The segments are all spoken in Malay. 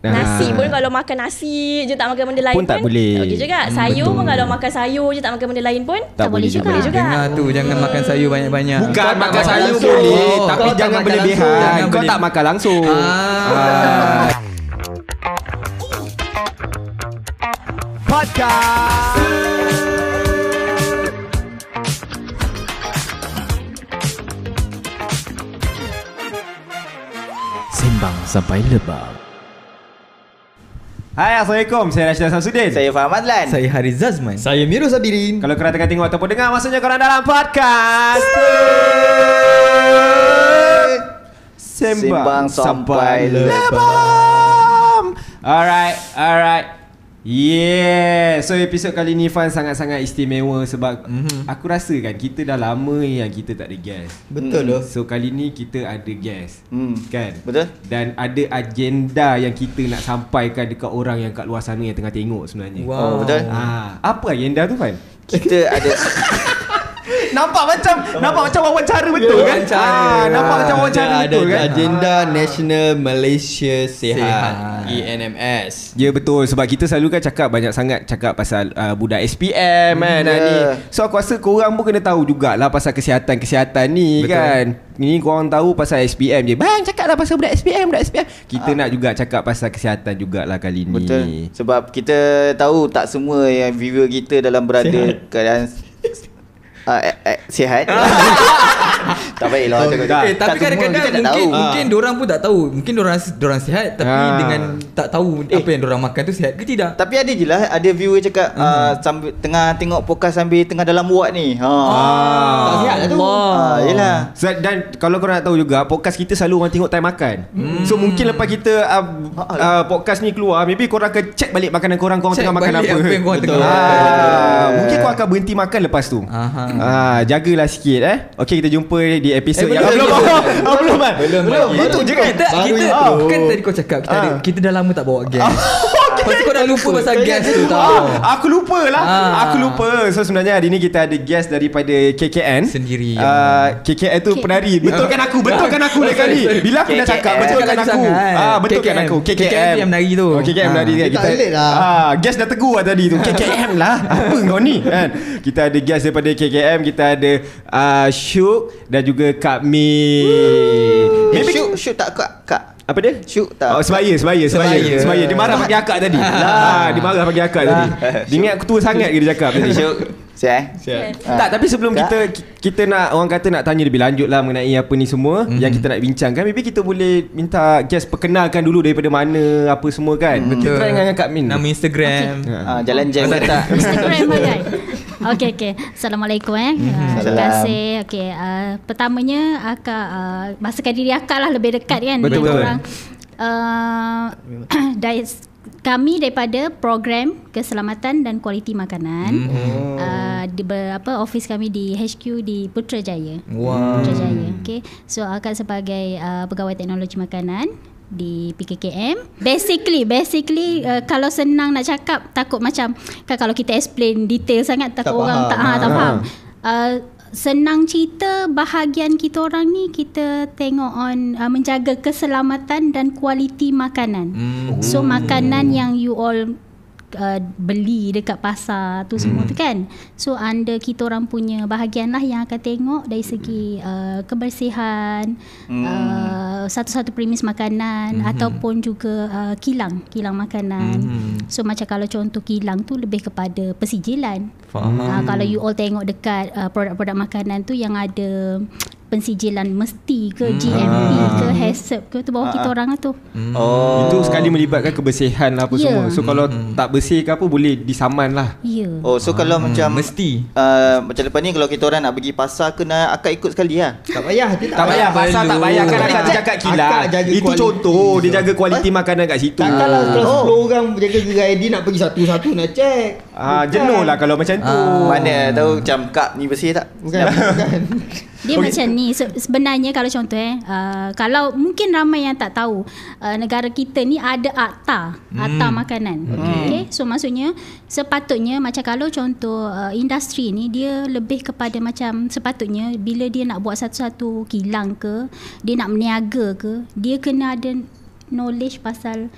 Nasi pun kalau makan nasi je tak makan benda lain pun tak boleh. Tak boleh juga. Sayur pun kalau makan sayur je tak makan benda lain pun Tak boleh juga. Dengar tu, jangan makan sayur banyak-banyak. Bukan Kau makan tak sayur langsung. boleh, tapi Kau tak jangan makan berlebihan. langsung. Kau tak makan langsung. Podcast. Sembang sampai lebak. Hai, Assalamualaikum. Saya Rashida Samsudin. Saya Faham Adlan. Saya Haris Zazman. Saya Miru Sabirin. Kalau korang tengah tengok ataupun dengar, maksudnya korang dalam podcast Sembang sampai lebam. Alright. Yeah. So episod kali ni Fan sangat-sangat istimewa sebab aku rasa kan kita dah lama yang kita tak ada guest. Betul loh. So kali ni kita ada guest. Kan? Betul. Dan ada agenda yang kita nak sampaikan dekat orang yang kat luar sana yang tengah tengok sebenarnya. Wow. Oh, betul. Apa agenda tu, Fan? Kita ada Nampak macam wawancara betul kan? Nampak macam wawancara betul kan? Agenda National Malaysia Sihat, ENMS. Ya betul, sebab kita selalu kan banyak sangat cakap pasal budak SPM kan ni. So aku rasa korang pun kena tahu jugalah pasal kesihatan ni. Betul. Kan. Ni korang tahu pasal SPM je. Bang cakaplah pasal budak SPM. Kita nak juga cakap pasal kesihatan jugalah kali ni. betul. Sebab kita tahu tak semua yang viewer kita dalam berada keadaan sihat. Tak baiklah cakap. Tapi kadang-kadang mungkin diorang pun tak tahu. Mungkin diorang sihat tapi dengan tak tahu apa yang diorang makan tu sihat ke tidak. Tapi ada je lah, ada viewer cakap sambil tengah tengok podcast sambil tengah dalam wad ni. Tak sihat lah tu. Yelah. Dan kalau korang nak tahu juga, podcast kita selalu orang tengok time makan. So mungkin lepas kita podcast ni keluar, maybe korang akan check balik makanan korang tengah makan apa. yang korang tengok. Mungkin korang akan berhenti makan lepas tu. Jagalah sikit Okey, kita jumpa di episod yang belum Itu je kan. Kan tadi kau cakap kita dah lama tak bawa guest. Pasal kau dah lupa pasal guest tu tau. Aku lupa. So sebenarnya hari ni kita ada guest daripada KKN Sendiri. KKN tu penari. Betulkan aku lain kali. Bila aku dah cakap betulkan aku. Betulkan aku. KKM yang menari tu. KKM menari dia. Tak relate lah. Guest dah tegur tadi tu. KKM lah. Apa kau ni kan? Kita ada guest daripada KKM. Kita ada Syuk dan juga Kak Mi. Shoot tak kak. Apa dia? Shoot tak. Sebaya. Dia marah panggil akak tadi. Dia marah panggil akak tadi. Dia ingat aku tua sangat ke dia cakap tadi. Shoot. Sihat. Tak, tapi sebelum kita nak, orang kata nak tanya lebih lanjut lah mengenai apa ni semua yang kita nak bincangkan, maybe kita boleh minta guest perkenalkan dulu daripada mana, apa semua kan. Kita try dengan Kak Min. Nama Instagram. Jalan jam. Instagram bagai. Okey. Assalamualaikum Terima kasih. Okey, pertamanya akak masakan diri akak lah lebih dekat kan betul. Orang. Kami daripada program keselamatan dan kualiti makanan. Office kami di HQ di Putrajaya. Wow. Putrajaya. Okey. So akak sebagai pegawai teknologi makanan di PKKM. Basically kalau senang nak cakap, takut macam kan kalau kita explain detail sangat takut orang tak faham. Senang cerita, bahagian kita orang ni kita tengok menjaga keselamatan dan kualiti makanan. So makanan yang you all beli dekat pasar tu semua tu kan. So under kita orang punya bahagian lah yang akan tengok dari segi kebersihan, satu-satu premis makanan ataupun juga kilang makanan. So macam kalau contoh kilang tu lebih kepada persijilan. Kalau you all tengok dekat produk-produk makanan tu yang ada pensijilan mesti ke GMP ke HACCP ke tu bawah kita orang lah tu. Itu sekali melibatkan kebersihan lah apa semua. So kalau tak bersih ke apa boleh disaman lah. So kalau macam mesti macam lepas ni kalau kita orang nak pergi pasar kena akak ikut sekali lah. Tak payah. Tak payah pasal tak payah kan akak cakap kilang. Itu contoh dia jaga kualiti makanan kat situ. Takkanlah kalau 10 orang jaga gerai ID nak pergi satu-satu nak check. Jenuh lah kalau macam tu. Mana tahu macam kak ni bersih tak? Bukan. Dia macam ni sebenarnya kalau contoh kalau mungkin ramai yang tak tahu, negara kita ni ada akta makanan. Okay. So maksudnya sepatutnya macam kalau contoh industri ni dia lebih kepada macam sepatutnya bila dia nak buat satu-satu kilang ke, dia nak meniaga ke, dia kena ada knowledge pasal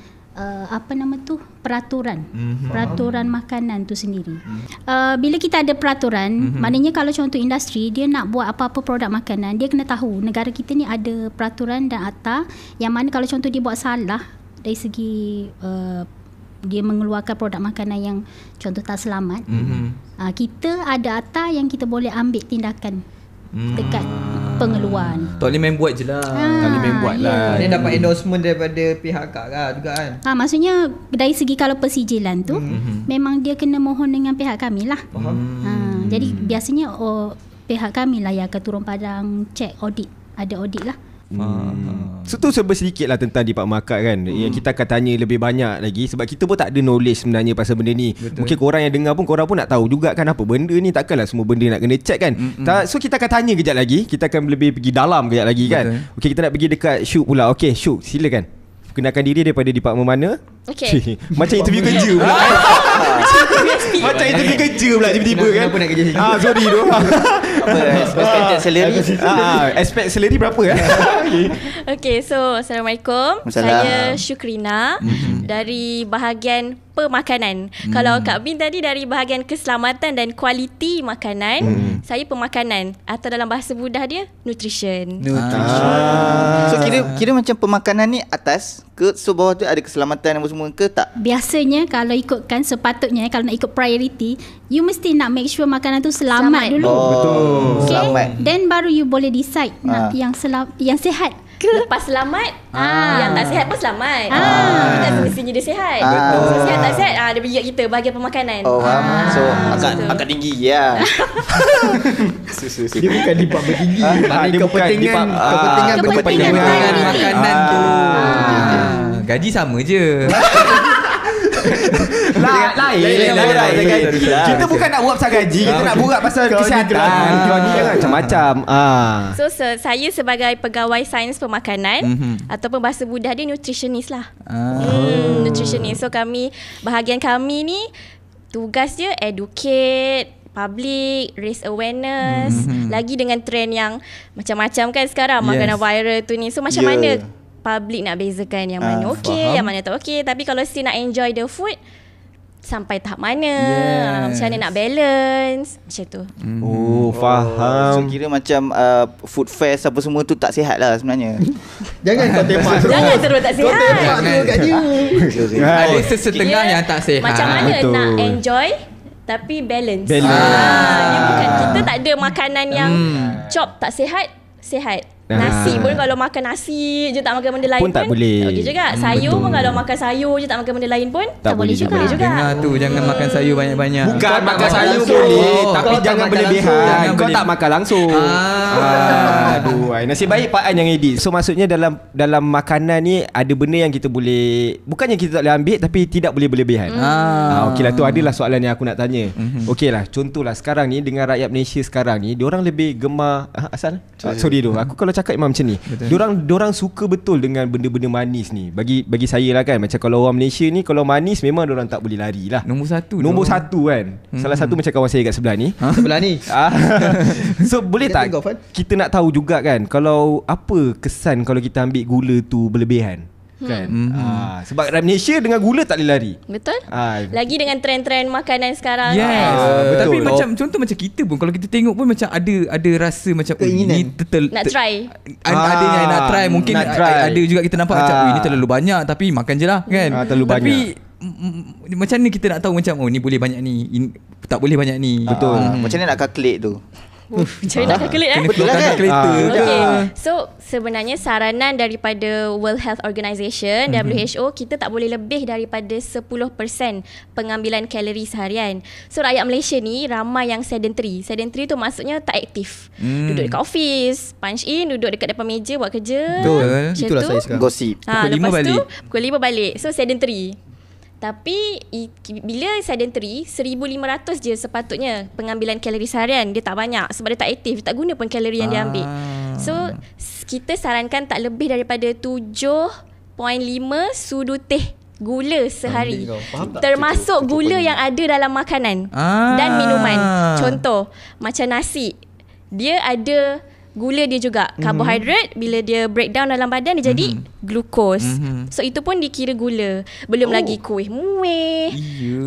peraturan peraturan makanan tu sendiri. Bila kita ada peraturan, maknanya kalau contoh industri dia nak buat apa-apa produk makanan, dia kena tahu negara kita ni ada peraturan dan akta yang mana kalau contoh dia buat salah dari segi dia mengeluarkan produk makanan yang contoh tak selamat, kita ada akta yang kita boleh ambil tindakan dekat pengeluaran. Tak boleh main buat je lah. Tak boleh main buat lah. Dia dapat endorsement daripada pihak akak juga kan. Maksudnya dari segi kalau persijilan tu memang dia kena mohon dengan pihak kami lah. Jadi biasanya pihak kami lah yang akan turun padang cek audit. Ada audit lah. So tu serba sedikit lah tentang Department Akad kan. Yang kita akan tanya lebih banyak lagi sebab kita pun tak ada knowledge sebenarnya pasal benda ni. Betul. Mungkin korang yang dengar pun korang pun nak tahu juga kan apa benda ni. Takkanlah semua benda nak kena check kan. So kita akan tanya kejap lagi. Kita akan lebih pergi dalam kejap lagi kan. Okey, kita nak pergi dekat Syuk pula. Okey Syuk, silakan. Perkenalkan diri daripada department mana? Okay. Macam interview kerja pula. Macam interview kerja pula tiba-tiba kan. Kenapa nak kerja sini? Sorry tu. Expected salary. Expect salary berapa? Okay, so Assalamualaikum. Saya Syukrina dari bahagian pemakanan. Kalau Kak Bin tadi dari bahagian keselamatan dan kualiti makanan, saya pemakanan atau dalam bahasa mudah dia nutrition. So kira macam pemakanan ni atas ke, so bawah tu ada keselamatan apa semua ke tak? Biasanya kalau ikutkan sepatutnya kalau nak ikut priority, you mesti nak make sure makanan tu selamat dulu. Betul. Okay? Selamat. Then baru you boleh decide nak yang sihat ke. Lepas selamat, yang tak sihat pun selamat. Kita semestinya dia sihat. So sihat tak sihat, dia pergi kat kita bahagian pemakanan. So akak tinggi ya. Dia bukan department tinggi. Dia Kepentingan Kepentingan makanan tu. Gaji sama je. Lain. Kita bukan nak buat pasal gaji, kita nak buat pasal kesihatan. Macam-macam. So saya sebagai pegawai sains pemakanan ataupun bahasa mudah dia nutritionist lah. Nutritionist. So bahagian kami ni tugas dia educate public, raise awareness. Lagi dengan trend yang macam-macam kan sekarang, makanan viral tu ni. So macam mana public nak bezakan yang mana okey, yang mana tak okey. Tapi kalau still nak enjoy the food, sampai tahap mana, macam mana nak balance, macam tu. Faham. So kira macam food fest apa semua tu tak sihat lah sebenarnya. Jangan kau tembak. Jangan terus tak sihat. Tembak tu kat dia. Ada sesetengah yang tak sihat. Macam mana betul. nak enjoy tapi balance. Dia bukan, kita tak ada makanan yang chop tak sihat. Nasi pun kalau makan nasi je tak makan benda lain pun tak boleh. okey juga. Sayur pun kalau makan sayur je tak makan benda lain pun Tak boleh juga. Dengar tu, jangan makan sayur banyak-banyak. Bukan makan sayur boleh, tapi jangan berlebihan. Kau tak makan langsung. Aduh, nasib baik Pak An yang edit. So maksudnya dalam makanan ni ada benda yang kita boleh, bukannya kita tak boleh ambil tapi tidak boleh berlebihan. Okeylah, tu adalah soalan yang aku nak tanya. Okeylah, contohlah sekarang ni dengan rakyat Malaysia sekarang ni, diorang lebih gemar sorry tu. Aku kalau cakap memang macam ni. Diorang suka betul dengan benda-benda manis ni. Bagi saya lah kan, macam kalau orang Malaysia ni kalau manis memang diorang tak boleh lari lah. Nombor satu kan. Salah satu macam kawan saya kat sebelah ni. Sebelah ni. So boleh tak kita nak tahu juga kan, kalau apa kesan kalau kita ambil gula tu berlebihan kan. Sebab Malaysia dengan gula tak boleh lari. Betul. Lagi dengan trend-trend makanan sekarang Yes. kan. Tapi macam contoh macam kita pun kalau kita tengok pun macam ada rasa macam ni Nak try. ada yang nak try. Mungkin nak try. ada juga kita nampak macam ini terlalu banyak tapi makan je lah kan. Terlalu tapi banyak. macam ni kita nak tahu macam ni boleh banyak ni, tak boleh banyak ni. Betul. Macam mana nak calculate tu? Macam mana nak calculate Betul lah kan? Okay. So sebenarnya saranan daripada World Health Organisation WHO, kita tak boleh lebih daripada 10% pengambilan kalori seharian. So rakyat Malaysia ni ramai yang sedentary. Sedentary tu maksudnya tak aktif. Duduk dekat office, punch in, duduk dekat depan meja buat kerja. Betul. Itulah saya sekarang. Gosip. Pukul 5 lepas balik. tu pukul 5 balik. So sedentary. Tapi bila sedentary 1,500 je sepatutnya pengambilan kalori seharian. Dia tak banyak sebab dia tak aktif, dia tak guna pun kalori yang dia ambil. So kita sarankan tak lebih daripada 7.5 sudu teh gula sehari. Termasuk gula yang ada dalam makanan dan minuman. Contoh macam nasi, dia ada gula dia juga. Karbohidrat bila dia breakdown dalam badan dia jadi glukos. So itu pun dikira gula. Belum lagi kuih muih,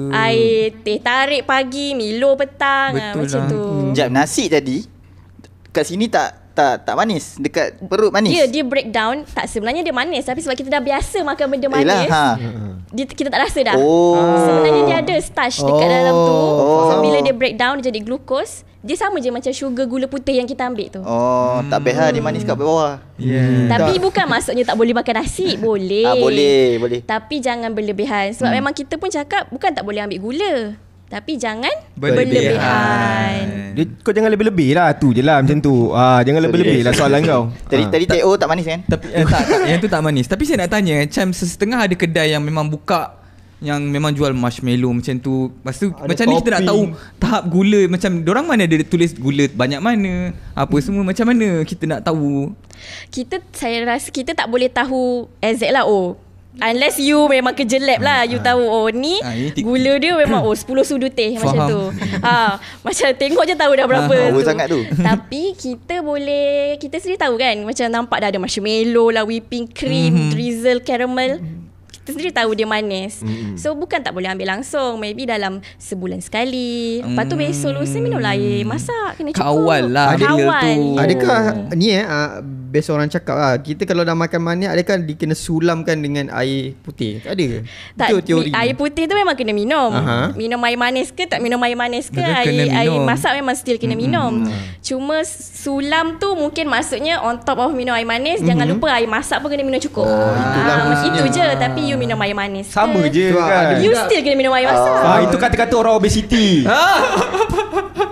air teh tarik pagi, Milo petang. Macam tu. Sekejap, nasi tadi kat sini tak manis. Dekat perut manis. Dia breakdown. Tak, sebenarnya dia manis. Tapi sebab kita dah biasa makan benda manis, kita tak rasa dah. Sebenarnya dia ada starch dekat dalam tu. So bila dia breakdown dia jadi glukos. Dia sama je macam sugar gula putih yang kita ambil tu. Tak payah dia manis kat bawah. Tapi bukan maksudnya tak boleh makan nasi. Boleh. Boleh. Tapi jangan berlebihan. Sebab memang kita pun cakap bukan tak boleh ambil gula, tapi jangan berlebihan. Kau jangan lebih-lebih lah. Tu je lah macam tu. Jangan lebih-lebih lah soalan kau. Tadi TO tak manis kan? Tapi tak, yang tu tak manis. Tapi saya nak tanya, macam setengah ada kedai yang memang buka, yang memang jual marshmallow macam tu. Lepas tu macam ni kita nak tahu tahap gula. Macam dorang mana ada tulis gula banyak mana, apa semua, macam mana kita nak tahu? Saya rasa kita tak boleh tahu exact lah. Unless you memang kerja lab lah, you tahu ni gula dia memang 10 sudu teh macam tu. Macam tengok je tahu dah berapa tu. Sangat tu. Tapi kita sendiri tahu kan, macam nampak dah ada marshmallow lah, whipping cream, drizzle caramel. Kita sendiri tahu dia manis. So bukan tak boleh ambil langsung. Maybe dalam sebulan sekali. Lepas tu besok lusa minumlah air masak. Kena cukup. Kawal lah Kawal tu. Adakah ni best orang cakap lah, kita kalau dah makan manis, adakah dikena sulamkan dengan air putih? Tak ada ke? Tak, itu teori. air putih tu memang kena minum. Minum air manis ke tak minum air manis ke, air masak memang still kena minum. Cuma sulam tu mungkin maksudnya on top of minum air manis, jangan lupa air masak pun kena minum cukup. Itu je. Tapi you minum air manis sama je kan. You still kena minum air masak. Itu kata-kata orang obesity.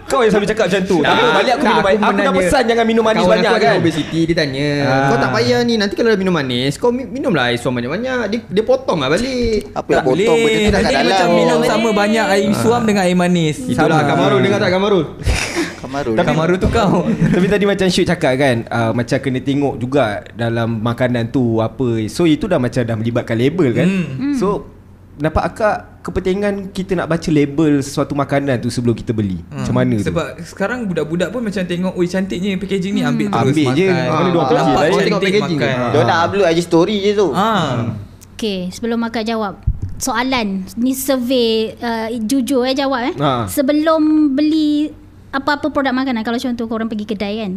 Kau yang selalu cakap macam tu. Tak apa, balik aku minum air. Aku dah pesan jangan minum manis banyak kan. Obesity dia tanya, kau tak payah ni, nanti kalau dah minum manis, kau minumlah air suam banyak-banyak. Dia potong lah balik. Apa yang potong benda tu dah kat dalam. Macam minum sama banyak air suam dengan air manis. Itulah Kamarul, dengar tak Kamarul? Kamarul tu kau. Tapi tadi macam Syuk cakap kan, macam kena tengok juga dalam makanan tu apa. So itu dah macam dah melibatkan label kan. So nampak akak kepentingan kita nak baca label sesuatu makanan tu sebelum kita beli? Macam mana tu? Sebab sekarang budak-budak pun macam tengok, oi cantiknya packaging ni, ambil terus Ambil makan. je. Mana diorang Nampak pelajari cantik tengok packaging. makan. Dia nak upload IG story je tu. Okay, sebelum akak jawab soalan ni, survey jujur jawab sebelum beli apa-apa produk makanan. Kalau contoh korang pergi kedai kan,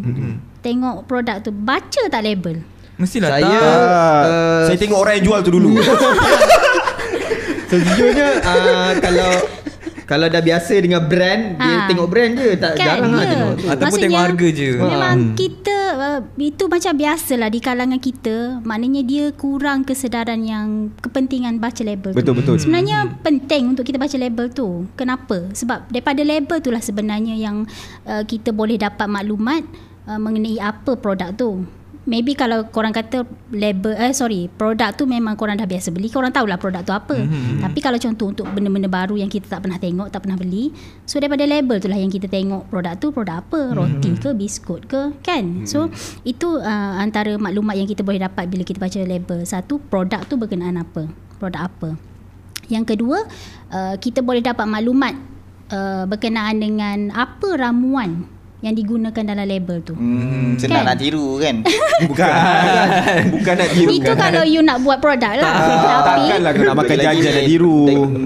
tengok produk tu, baca tak label? Mestilah saya tengok orang yang jual tu dulu. Sejujurnya kalau dah biasa dengan brand, dia tengok brand je, tak kan, jarang lah tengok. Ataupun tengok harga je. Memang kita itu macam biasalah di kalangan kita. Maknanya dia kurang kesedaran yang kepentingan baca label tu. Betul. Sebenarnya penting untuk kita baca label tu. Kenapa? Sebab daripada label tu lah sebenarnya yang kita boleh dapat maklumat mengenai apa produk tu. Maybe kalau korang kata produk tu memang korang dah biasa beli, korang tahulah produk tu apa. Tapi kalau contoh untuk benda-benda baru yang kita tak pernah tengok, tak pernah beli, so daripada label tu lah yang kita tengok produk tu produk apa, roti ke, biskut ke, kan. So itu antara maklumat yang kita boleh dapat bila kita baca label. Satu, produk tu berkenaan apa, produk apa. Yang kedua, kita boleh dapat maklumat berkenaan dengan apa ramuan yang digunakan dalam label tu. Senang nak tiru kan? Bukan nak tiru. Itu kalau you nak buat produk lah. Takkanlah kau nak makan jajan nak tiru.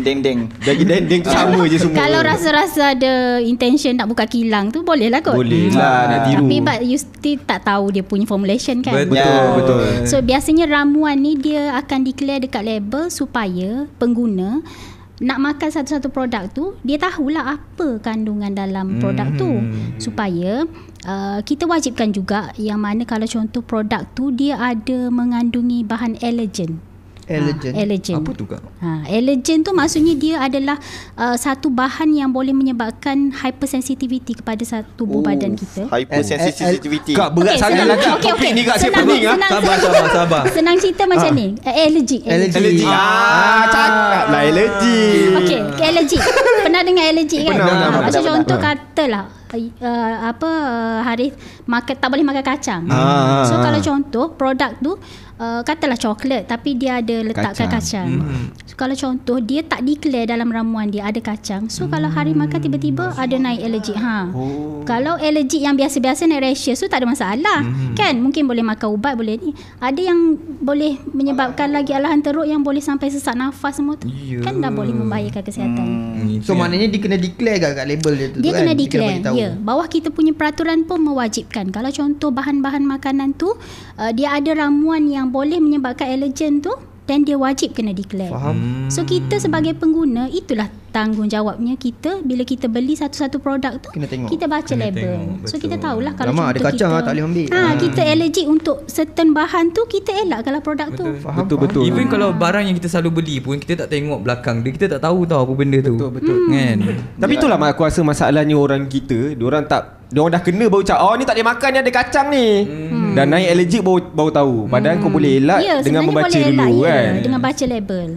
Deng-deng. Daging-dendeng tu sama je semua. Kalau rasa-rasa ada intention nak buka kilang tu, boleh lah kot. Boleh lah nak tiru. Tapi but you still tak tahu dia punya formulation kan. Betul. So biasanya ramuan ni dia akan declare dekat label supaya pengguna nak makan satu-satu produk tu, dia tahulah apa kandungan dalam produk tu. Supaya kita wajibkan juga yang mana kalau contoh produk tu dia ada mengandungi bahan allergen. Allergen. Apa tu kak? Allergen tu maksudnya dia adalah satu bahan yang boleh menyebabkan hypersensitivity kepada satu tubuh badan kita. Hypersensitivity. Kak berat sangat lah kak. Topik ni kak saya pening. Sabar. Senang cerita macam ni. Allergic. Cakap lah allergi. Okay, allergic. Pernah dengar allergic kan? Pernah. Macam contoh katalah Haris makan, tak boleh makan kacang. So kalau contoh produk tu katalah coklat tapi dia ada letakkan kacang. So, kalau contoh dia tak declare dalam ramuan dia ada kacang. So kalau hari makan tiba-tiba ada naik allergic. Kalau allergic yang biasa-biasa naik rashes, so tak ada masalah. Kan mungkin boleh makan ubat, boleh ni. Ada yang boleh menyebabkan lagi alahan teruk yang boleh sampai sesak nafas semua tu. Kan dah boleh membahayakan kesihatan. So maknanya dia kena declare kat label dia tu. Dia kan? kena declare. Ya. Bawah kita punya peraturan pun mewajibkan. Kalau contoh bahan-bahan makanan tu dia ada ramuan yang boleh menyebabkan allergen tu, dan dia wajib kena declare. Faham. So kita sebagai pengguna, itulah tanggungjawabnya kita bila kita beli satu-satu produk tu, Kena tengok. kita baca label. So kita tahulah kalau Lama ada contoh kacang kita tak boleh ambil. kita allergic untuk certain bahan tu, kita elakkanlah produk tu. Faham. Betul. Even kalau barang yang kita selalu beli pun, kita tak tengok belakang dia, kita tak tahu apa benda tu. Betul. Kan? Tapi itulah aku rasa masalahnya orang kita, diorang dah kena baru cakap, oh ni tak boleh makan, ni ada kacang ni. Dan naik allergic baru tahu. Padahal kau boleh elak dengan sebenarnya membaca boleh dulu elak, kan. dengan baca label.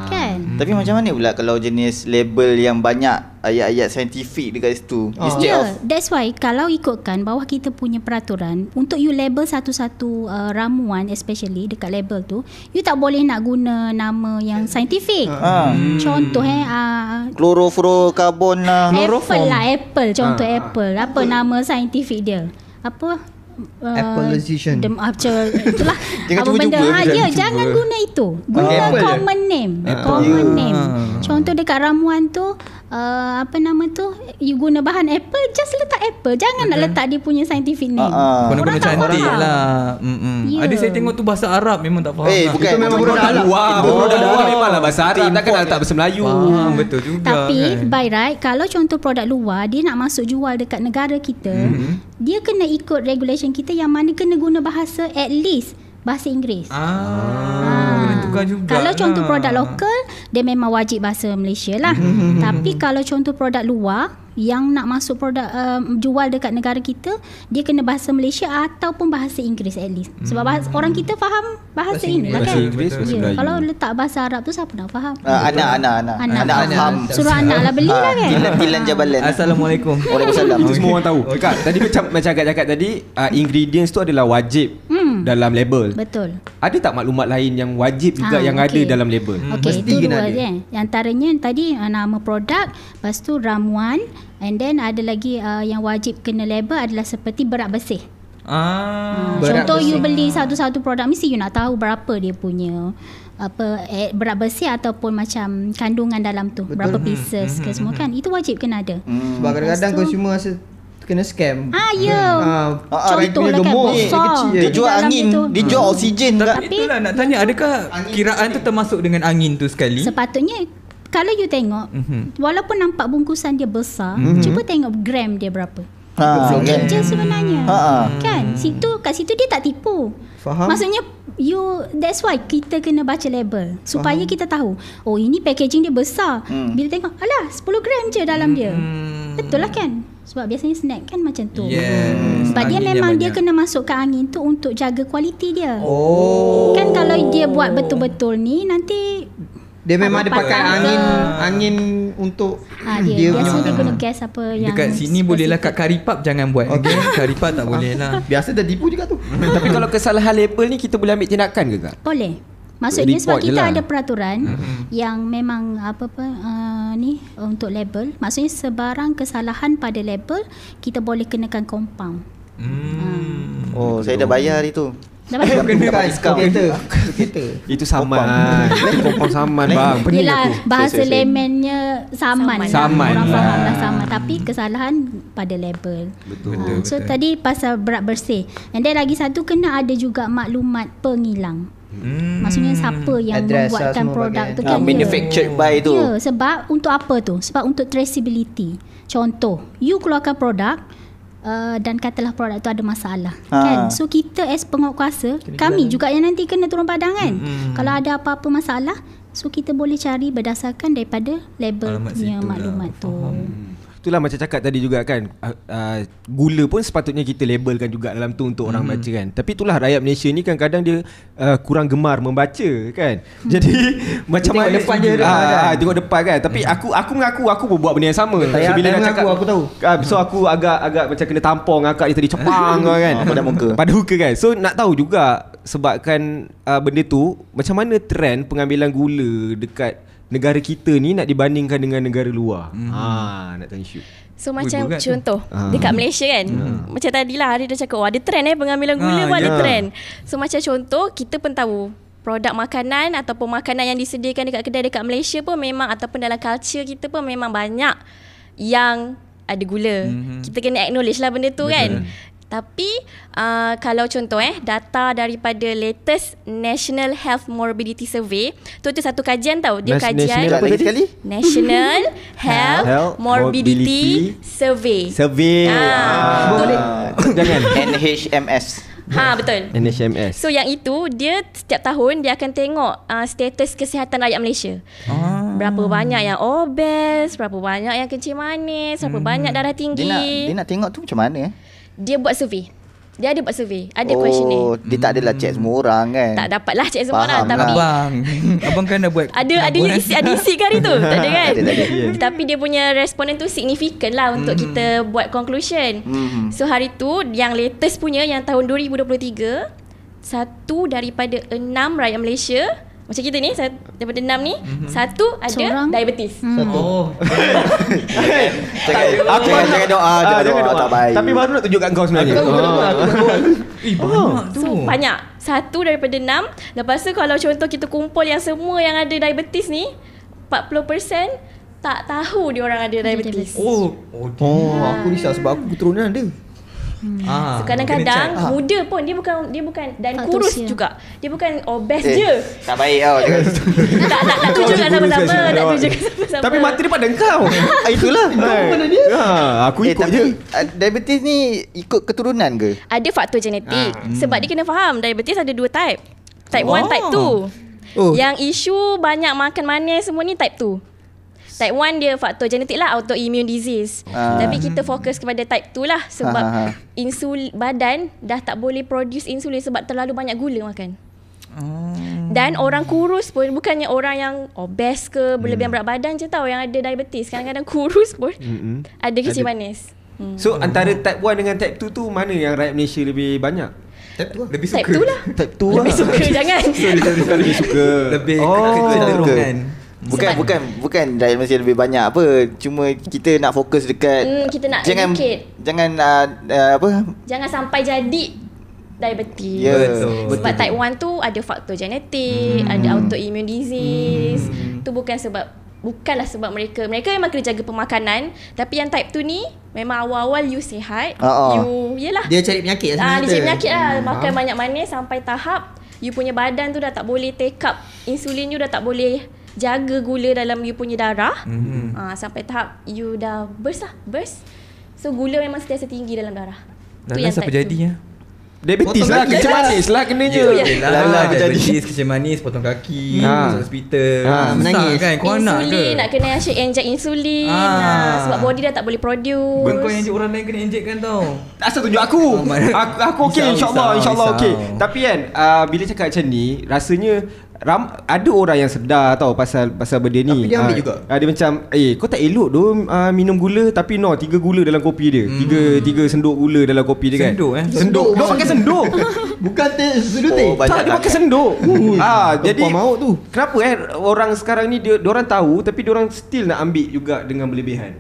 Kan? Tapi macam mana pula kalau jenis label yang banyak ayat-ayat saintifik dekat situ instead of That's why kalau ikutkan bawah kita punya peraturan, untuk you label satu-satu ramuan especially dekat label tu, you tak boleh nak guna nama yang saintifik. Contoh klorofluorokarbon lah. Apple contoh Apple. Apa nama saintifik dia? Apa? Appleization. Itulah Jangan apa benda. cuba-cuba. Jangan guna itu. Guna Apple common name. Common name. Contoh dekat ramuan tu, apa nama tu, you guna bahan apple, just letak apple. Jangan nak letak dia punya scientific name. Guna-guna Orang tak cantik faham. lah. Ya. Ada saya tengok tu bahasa Arab, memang tak faham lah. Bukan. Itu memang Itu produk luar. Itu Produk luar luar. memanglah bahasa Arab. Takkan nak letak bahasa Melayu. Faham, betul juga. Tapi kan? by right, kalau contoh produk luar dia nak masuk jual dekat negara kita, dia kena ikut regulation kita yang mana kena guna bahasa at least bahasa Inggeris. Kena tukar juga. Kalau contoh lah. produk lokal, dia memang wajib bahasa Malaysia lah. Tapi kalau contoh produk luar yang nak masuk produk jual dekat negara kita, dia kena bahasa Malaysia ataupun bahasa Inggeris at least. Sebab orang kita faham bahasa ini lah kan. Bahasa Inggeris, bahasa Melayu. Kalau letak bahasa Arab tu siapa nak faham? Anak faham. Suruh anak lah beli lah kan. Dilan Jabalan. Assalamualaikum. Waalaikumsalam. Itu semua orang tahu. Kak, tadi macam Kak cakap tadi, ingredients tu adalah wajib dalam label. Betul. Ada tak maklumat lain yang wajib juga yang ada okey. dalam label? Okey, Mesti itu kena dua ada. je. Antaranya tadi nama produk, lepas tu ramuan, and then ada lagi yang wajib kena label adalah seperti berat bersih. Berat Contoh bersih. you beli satu-satu produk, mesti you nak tahu berapa dia punya berat bersih ataupun macam kandungan dalam tu. Betul. Berapa pieces ke semua kan. Itu wajib kena ada. Sebab kadang-kadang Lepas tu- consumer rasa kena scam. Contoh lah kan besar. Dia di jual dalam angin, itu. dia jual oksigen tak? Tapi itulah nak tanya, adakah kiraan tu termasuk dengan angin tu sekali? Sepatutnya kalau you tengok, walaupun nampak bungkusan dia besar, cuba tengok gram dia berapa. Sikit je sebenarnya. Kan? Kat situ dia tak tipu. Faham? Maksudnya that's why kita kena baca label supaya kita tahu, oh ini packaging dia besar. Bila tengok, alah 10 gram je dalam dia. Betul lah kan? Sebab biasanya snack kan macam tu. Yes. Sebab dia Angin memang dia banyak. kena masukkan angin tu untuk jaga kualiti dia. Oh. Kan kalau dia buat betul-betul ni, nanti Dia memang ada pakai Pakai angin untuk dia punya- biasanya dia guna gas apa yang Dekat sini bolehlah kat karipap jangan buat. Okay. Karipap tak boleh lah. Biasa dah tipu juga tu. Tapi kalau kesalahan label ni, kita boleh ambil tindakan ke Kak? boleh. Maksudnya sebab Report je kita lah. ada peraturan yang memang ni untuk label. Maksudnya sebarang kesalahan pada label kita boleh kenakan compound. Oh, saya dah bayar hari tu. Dah bayar? Dapat diskaun. Kereta. Itu saman. Itu kompon saman bang. Pening Yelah, aku. bahasa Sorry. laymannya saman. Saman Orang lah. faham lah saman. Tapi kesalahan pada label. Betul. So tadi pasal berat bersih. And then lagi satu, kena ada juga maklumat pengilang. Maksudnya siapa yang Address lah membuatkan semua produk bagian. tu kan. Manufactured by tu. Ya, sebab untuk apa tu? Sebab untuk traceability. Contoh, you keluarkan produk dan katalah produk tu ada masalah kan. So kita as penguatkuasa, kami juga yang nanti kena turun padang kan. Kalau ada apa-apa masalah, so kita boleh cari berdasarkan daripada label Alamat punya situ lah. maklumat tu. Tu itulah macam cakap tadi juga kan, gula pun sepatutnya kita labelkan juga dalam tu untuk orang baca kan. Tapi itulah rakyat Malaysia ni kan kadang dia kurang gemar membaca kan. Jadi macam mana depan je tengok depan kan. Tapi aku mengaku aku pun buat benda yang sama. So bila nak cakap aku tahu. So aku agak macam kena tampung akak dia tadi cepang kan. Pada muka kan. So nak tahu juga sebabkan benda tu macam mana trend pengambilan gula dekat negara kita ni nak dibandingkan dengan negara luar. Nak tanya Syuk. So macam contoh dekat Malaysia kan, macam tadilah Hari dah cakap ada trend pengambilan gula pun ada trend. So macam contoh kita pun tahu produk makanan ataupun makanan yang disediakan dekat kedai dekat Malaysia pun memang, ataupun dalam culture kita pun memang banyak yang ada gula. Kita kena acknowledge lah benda tu. Betul. Kan. Tapi kalau contoh data daripada latest National Health Morbidity Survey, tu satu kajian tau. Dia kajian National Health Morbidity Survey. Jangan NHMS. Betul. NHMS. So yang itu dia setiap tahun dia akan tengok status kesihatan rakyat Malaysia. Berapa banyak yang obes, berapa banyak yang kencing manis, berapa banyak darah tinggi. Dia nak tengok tu macam mana Dia buat survey. Dia ada buat survey. Ada questionnaire. Dia tak adalah check semua orang kan. Tak dapatlah check semua orang. Tapi Abang kan dah buat. Ada isi ke hari tu? Tak ada kan? Tapi dia punya responden tu signifikan lah untuk kita buat conclusion. So hari tu yang latest punya, yang tahun 2023, 1 daripada 6 rakyat Malaysia, macam kita ni, daripada 6 ni, 1 ada diabetes. Jangan doa tak baik. Tapi baru nak tunjuk kat kau sebenarnya. Banyak tu. So banyak. 1 daripada 6. Lepas tu kalau contoh kita kumpul yang semua yang ada diabetes ni, 40% tak tahu dia orang ada diabetes. Aku risau sebab aku keturunan ada. So kadang-kadang muda pun dia bukan dan kurus juga. Dia bukan obes je. Tak baik tau. Tak tunjukkan sama-sama. Tapi mati dia pada engkau. Itulah. Mana dia? Aku ikut je. Diabetes ni ikut keturunan ke? Ada faktor genetik. Sebab dia kena faham diabetes ada 2 type. Type 1, type 2. Yang isu banyak makan manis semua ni type 2. Type 1 dia faktor genetik lah, autoimmune disease. Tapi kita fokus kepada type 2 lah. Sebab badan dah tak boleh produce insulin sebab terlalu banyak gula makan. Dan orang kurus pun, bukannya orang yang obes ke berlebihan berat badan je tau yang ada diabetes. Kadang-kadang kurus pun ada kencing manis. So antara type 1 dengan type 2 tu mana yang rakyat Malaysia lebih banyak? Type 2 lebih suka. Type 2 lah. Type 2 lah. Lebih suka jangan. Lebih suka. Lebih kecenderungan. Bukan rakyat Malaysia lebih banyak apa. Cuma kita nak fokus dekat kita nak jangan jangan sampai jadi diabetes. Sebab type 1 tu ada faktor genetik, ada autoimmune disease. Tu bukanlah sebab mereka memang kena jaga pemakanan. Tapi yang type 2 ni memang awal-awal you sihat, Dia cari penyakit lah. Dia cari penyakit lah. Makan banyak manis sampai tahap you punya badan tu dah tak boleh take up insulin, you dah tak boleh jaga gula dalam you punya darah. Sampai tahap you dah burst. So gula memang sentiasa tinggi dalam darah. Tu yang siapa type jadi 2. Diabetes lah, kencing manis lah kenanya. Diabetes, kencing manis, potong kaki, masuk hospital. Menangis kan, kau nak ke? Insulin, nak kena inject insulin. Sebab body dah tak boleh produce. Kau yang orang lain kena inject kan tau. Asal tunjuk aku. Aku okey, insyaAllah okey. Tapi kan bila cakap macam ni, rasanya ada orang yang sedar tau pasal benda ni. Tapi dia ambil juga. Dia macam kau tak elok tu minum gula. Tapi 3 gula dalam kopi dia. 3 sendok gula dalam kopi dia kan. Sendok. Dia pakai sendok. Bukan sendok teh. Tak, dia pakai sendok. Jadi maut tu. kenapa orang sekarang ni diorang tahu tapi diorang still nak ambil juga dengan berlebihan.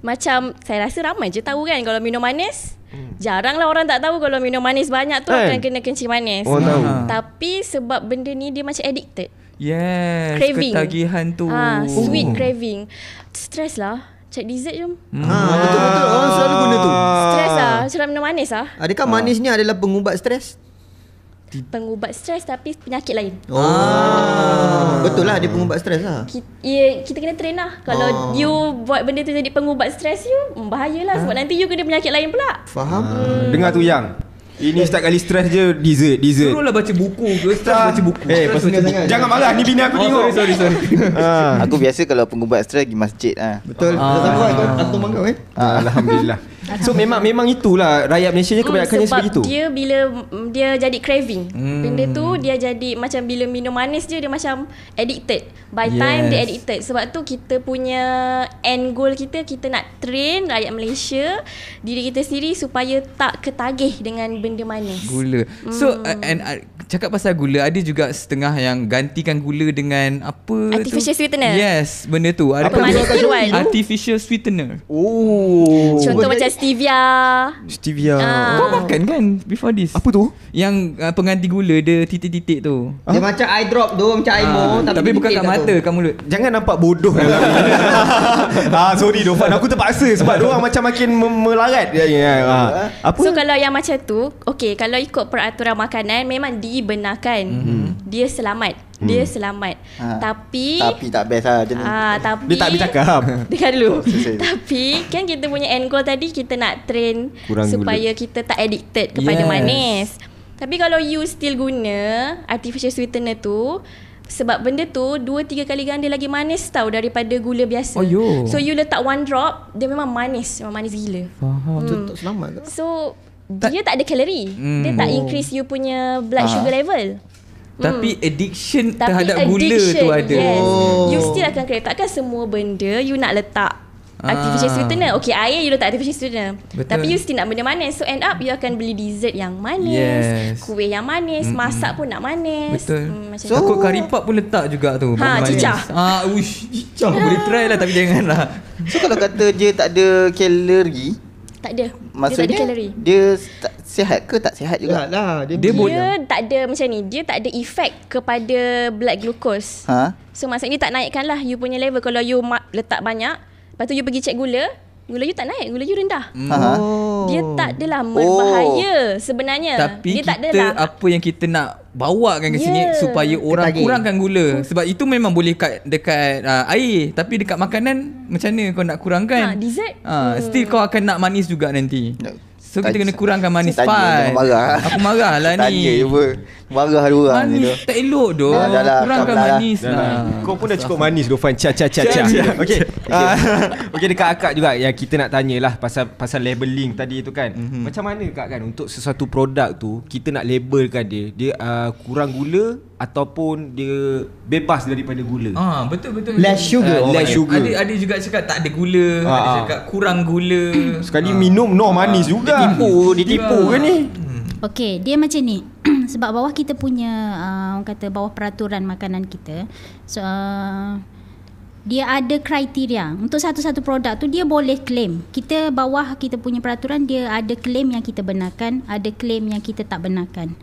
Macam saya rasa ramai je tahu kan kalau minum manis. Jaranglah orang tak tahu kalau minum manis banyak tu akan kena kencing manis. Tapi sebab benda ni dia macam addicted. Yes, craving. Ketagihan tu. Sweet craving. Stress lah. Cek dessert jom. Betul-betul orang selalu guna tu. Stress lah. Macam minum manis lah. Adakah manis ni adalah pengubat stres? Pengubat stres tapi penyakit lain. Betul lah dia pengubat stres lah. Kita kena train lah. Kalau you buat benda tu jadi pengubat stres you, bahayalah sebab nanti you kena penyakit lain pula. Faham? Dengar tu yang Ini start kali stress je dessert. Suruhlah baca buku ke, baca buku. personal sangat. Jangan marah, ni bini aku tengok. Sorry. Aku biasa kalau pengubat stres pergi masjid Betul. Sama aku mangkau Alhamdulillah. So memang itulah rakyat Malaysia ni kebanyakannya sebab sebegitu. dia bila dia jadi craving. Benda tu dia jadi macam bila minum manis je dia macam addicted. By time dia addicted. Sebab tu kita punya end goal kita nak train rakyat Malaysia, diri kita sendiri supaya tak ketagih dengan benda manis. Gula. So cakap pasal gula, ada juga setengah yang gantikan gula dengan apa Artificial sweetener. Yes, benda tu. Ada Pemanis tiruan. artificial sweetener. Contoh macam stevia. Kau makan kan before this? Apa tu? Yang pengganti gula, dia titik-titik tu. Dia macam eye drop tu, macam eye mo, Tapi bukan kat mata, kat mulut. Jangan nampak bodoh dalam ni. Sorry Dofan, aku terpaksa sebab diorang macam makin melarat. Apa? So kalau yang macam tu, okay, kalau ikut peraturan makanan memang dibenarkan. Dia selamat. Dia selamat. Tapi tak best lah macam ni. tapi Dia tak habis cakap. Dengar dulu. Tapi kan kita punya end goal tadi, kita nak train Kurang supaya kita tak addicted kepada manis. Tapi kalau you still guna artificial sweetener tu, sebab benda tu 2-3 kali ganda lagi manis tau daripada gula biasa. So you letak 1 drop, dia memang manis. Memang manis gila. Tak selamat ke? So dia tak ada kalori. Dia tak increase you punya blood sugar level. Tapi addiction terhadap gula tu ada. Yes. You still akan crave. Takkan semua benda you nak letak artificial sweetener. Okay, air you letak artificial sweetener. Tapi you still nak benda manis. So end up you akan beli dessert yang manis, kuih yang manis, masak pun nak manis. Macam takut curry pop pun letak juga tu. Cicah. Cicah. Boleh try lah tapi janganlah. So kalau kata dia tak ada kalori, tak ada. maksudnya dia tak ada kalori. Dia sihat ke tak sihat juga? Lah, Dia tak ada macam ni. Dia tak ada efek kepada blood glucose. So maksudnya tak naikkan lah you punya level. Kalau you letak banyak, lepas tu you pergi check gula you tak naik, gula you rendah. Dia tak adalah berbahaya sebenarnya. Tapi dia tak kita adalah apa yang kita nak bawakan ke sini supaya orang kurangkan gula. Sebab itu memang boleh dekat air, tapi dekat makanan macam mana kau nak kurangkan? Dessert. Still kau akan nak manis juga nanti. So kita kena kurangkan manis. Jangan marah. Aku marah lah ni. Tanya je pun. Marah dua orang ni tu. Manis tak elok doh. Kurangkan manis lah. Kau pun dah cukup manis Dofan. Okey. Okey, dekat akak juga yang kita nak tanyalah pasal labeling tadi tu kan. Macam mana kak kan untuk sesuatu produk tu kita nak labelkan dia kurang gula ataupun dia bebas daripada gula. Betul. Less sugar. Less sugar. Ada juga cakap tak ada gula, ada cakap kurang gula. Sekali minum manis juga. Ditipu ke ni? Okey, dia macam ni. Sebab bawah kita punya orang kata bawah peraturan makanan kita. So dia ada kriteria. Untuk satu-satu produk tu dia boleh claim. Kita bawah kita punya peraturan dia ada claim yang kita benarkan, ada claim yang kita tak benarkan.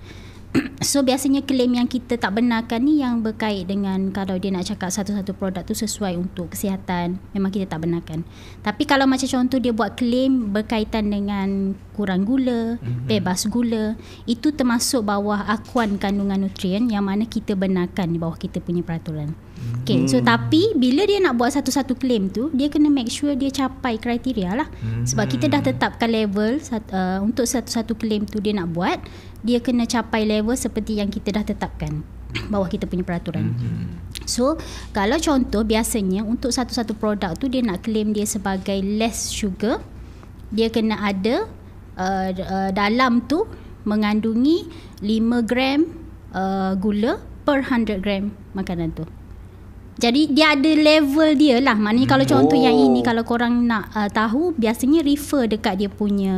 So biasanya claim yang kita tak benarkan ni yang berkait dengan kalau dia nak cakap satu-satu produk tu sesuai untuk kesihatan, memang kita tak benarkan. Tapi kalau macam contoh dia buat claim berkaitan dengan kurang gula, bebas gula, itu termasuk bawah akuan kandungan nutrien yang mana kita benarkan di bawah kita punya peraturan. Okay, so tapi bila dia nak buat satu-satu claim tu, dia kena make sure dia capai kriteria lah. Sebab kita dah tetapkan level untuk satu-satu claim tu dia nak buat, dia kena capai level seperti yang kita dah tetapkan bawah kita punya peraturan. So kalau contoh biasanya untuk satu-satu produk tu dia nak claim dia sebagai less sugar, dia kena ada dalam tu mengandungi 5 gram gula per 100 gram makanan tu. Jadi dia ada level dia lah. Maknanya kalau contoh yang ini, kalau korang nak tahu, biasanya refer dekat dia punya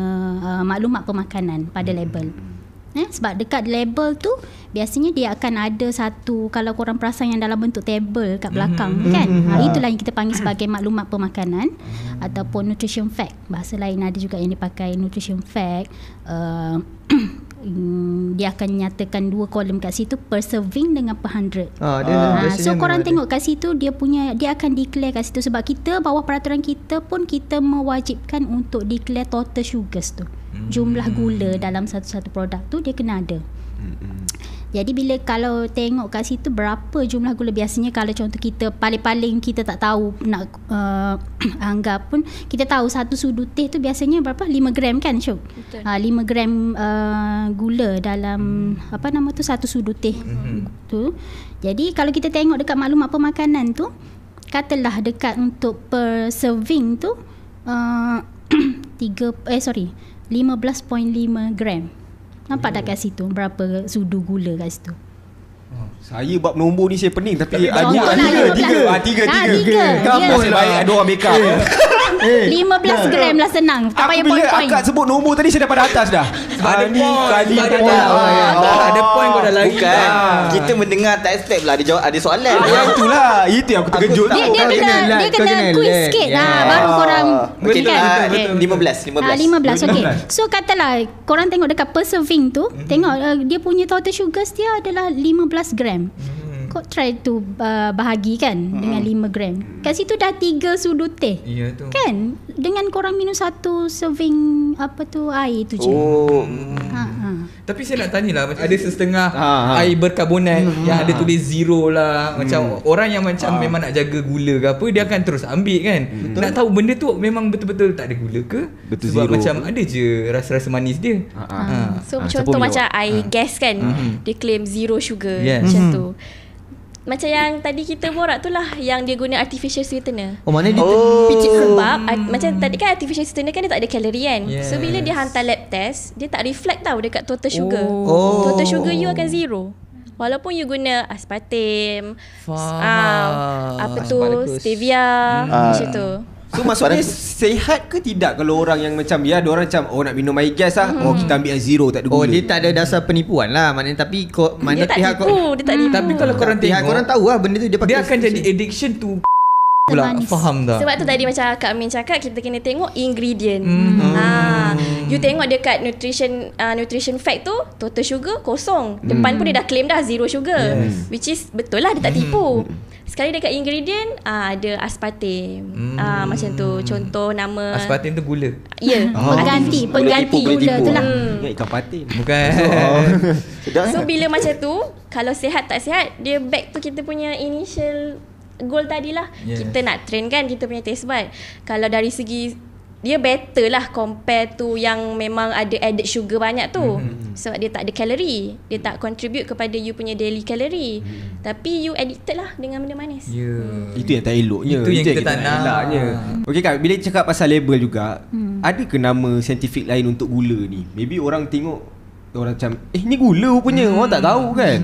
maklumat pemakanan pada label. Sebab dekat label tu biasanya dia akan ada satu, kalau korang perasan yang dalam bentuk table kat belakang kan. Itulah yang kita panggil sebagai maklumat pemakanan ataupun nutrition fact. Bahasa lain ada juga yang dipakai nutrition fact. Dia akan nyatakan 2 kolom kat situ per serving dengan per 100. So korang tengok kat situ dia akan declare kat situ. Sebab kita bawah peraturan kita pun kita mewajibkan untuk declare total sugars tu. Jumlah gula dalam satu-satu produk tu dia kena ada. Jadi bila kalau tengok kat situ berapa jumlah gula, biasanya kalau contoh kita paling-paling kita tak tahu nak anggap pun, kita tahu satu sudu teh tu biasanya berapa, 5 gram kan Syuk? 5 gram gula dalam apa nama tu, satu sudu teh tu. Jadi kalau kita tengok dekat maklumat pemakanan tu, katalah dekat untuk per serving tu 15.5 gram. Nampak tak kat situ berapa sudu gula kat situ? Saya bab nombor ni saya pening tapi Contoh lah, tiga. Kamu Nasib baik ada orang make up. 15 gram lah, senang. Tak payah Bila point-point. akak sebut nombor tadi saya dapat atas dah. Ada Ni point. kali Ada point. point. Ada point kau dah lari. Bukan. Kita mendengar tak expect pula ada soalan. Yang itulah. Itu yang aku terkejut tu. Dia kena quiz sikit lah, baru korang Okey, kan. 15. 15. Okey. So katalah korang tengok dekat per serving tu, tengok dia punya total sugars dia adalah 15 gram. Kau try tu bahagi kan dengan 5 gram. Kat situ dah 3 sudu teh. Ya tu. Kan? Dengan korang minum satu serving apa tu air tu je. Tapi saya nak tanya lah, macam ada setengah air berkarbonat yang ada tulis zero lah. Macam orang yang macam memang nak jaga gula ke apa, dia akan terus ambil kan. Nak tahu benda tu memang betul-betul tak ada gula ke? Betul Sebab zero. macam ada je rasa-rasa manis dia. So siapa contoh minum? macam air gas kan, dia claim zero sugar. Yes. Macam tu. Macam yang tadi kita borak tu lah, yang dia guna artificial sweetener. Oh mana dia Sebab macam tadi kan artificial sweetener kan dia tak ada kalori kan. Yes. So bila dia hantar lab test, dia tak reflect tau dekat total sugar. Oh. Total sugar you akan zero. Walaupun you guna aspartame, apa tu, Asparagus. stevia, macam tu. So maksudnya sihat ke tidak kalau orang yang macam ada orang macam nak minum air gas kita ambil yang zero tak ada gula. Oh dia tak ada dasar penipuan lah. Maknanya tapi mana Dia tak pihak tipu, dia tak tipu. Tapi kalau korang pihak tengok, korang tahu lah benda tu dia pakai dia akan jadi addiction tu pula. Manis. Faham tak? Sebab tu tadi macam Kak Amin cakap, kita kena tengok ingredient. You tengok dekat nutrition fact tu, total sugar kosong. Depan pun dia dah claim dah zero sugar. Which is betul lah, dia tak tipu. Sekali dekat ingredient ada aspartame. Macam tu. Contoh nama Aspartame tu gula. ya, pengganti Boleh gula tipu. tu lah. Ingat ikan patin. Bukan. Sedap So bila macam tu, kalau sihat tak sihat, dia back to kita punya initial goal tadi lah. Yes. Kita nak train kan kita punya taste bud. Kalau dari segi dia better lah compare to yang memang ada added sugar banyak tu. Sebab dia tak ada kalori, dia tak contribute kepada you punya daily kalori. Tapi you addicted lah dengan benda manis. Ya. Itu yang tak eloknya. Itu yang je kita tak nak. elaknya. Okey Kak, bila cakap pasal label juga, ada ke nama saintifik lain untuk gula ni? Maybe orang tengok orang macam ni gula rupanya, orang tak tahu kan.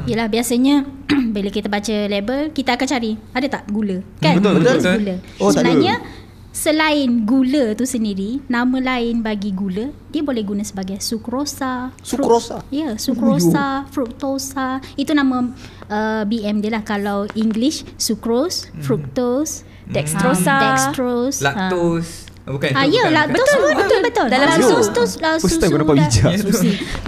Yelah biasanya bila kita baca label, kita akan cari ada tak gula kan? Betul. Gula. Oh, tak ada. Sebenarnya selain gula tu sendiri, nama lain bagi gula, dia boleh guna sebagai sukrosa. Ya, sukrosa, fruktosa. Itu nama BM dia lah. Kalau English, sucrose, fructose, dextrose, Laktos. Bukan. ya, laktos betul. Dalam susu tu First time kau nampak bijak.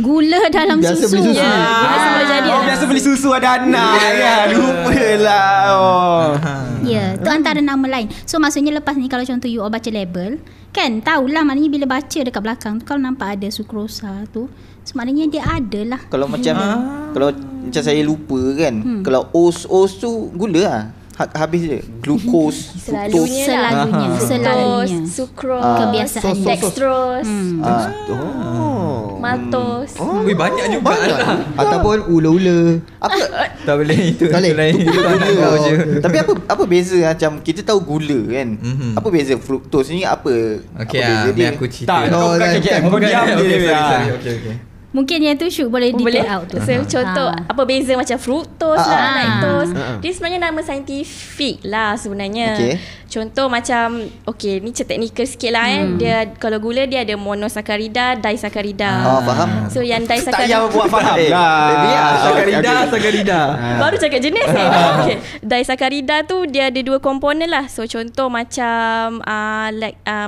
gula dalam Biasa susu. beli susu. Gula semua jadi. Biasa beli susu ada anak kan. Lupalah. Ya, tu antara nama lain. So maksudnya lepas ni kalau contoh you baca label, kan tahulah maknanya bila baca dekat belakang tu kalau nampak ada sukrosa tu, so maknanya dia ada lah. Kalau macam saya lupa kan. Kalau os tu gula lah. Habis je glucose, fructose. Selalunya. Sucrose, Kebiasaan. dextrose, maltose. Wih, banyak juga lah. Ataupun ula-ula. Apa Tak boleh itu. Tak boleh. Lain. Itu anak kau je. Tapi apa beza macam kita tahu gula kan? Apa beza fructose ni apa? Okey apa beza ni aku cerita. Tak, kau bukan KKM. Kau diam je. Okey. Mungkin yang tu Syuk boleh Boleh detail out tu. So, contoh apa beza macam fructose lah, lactose. Dia sebenarnya nama saintifik lah sebenarnya. Okay. Contoh macam ni technical sikit lah Dia kalau gula dia ada monosakarida, disakarida. Faham. So yang Tak disakarida payah buat faham lah. Sakarida. baru cakap jenis okay. Disakarida tu dia ada dua komponen lah. So contoh macam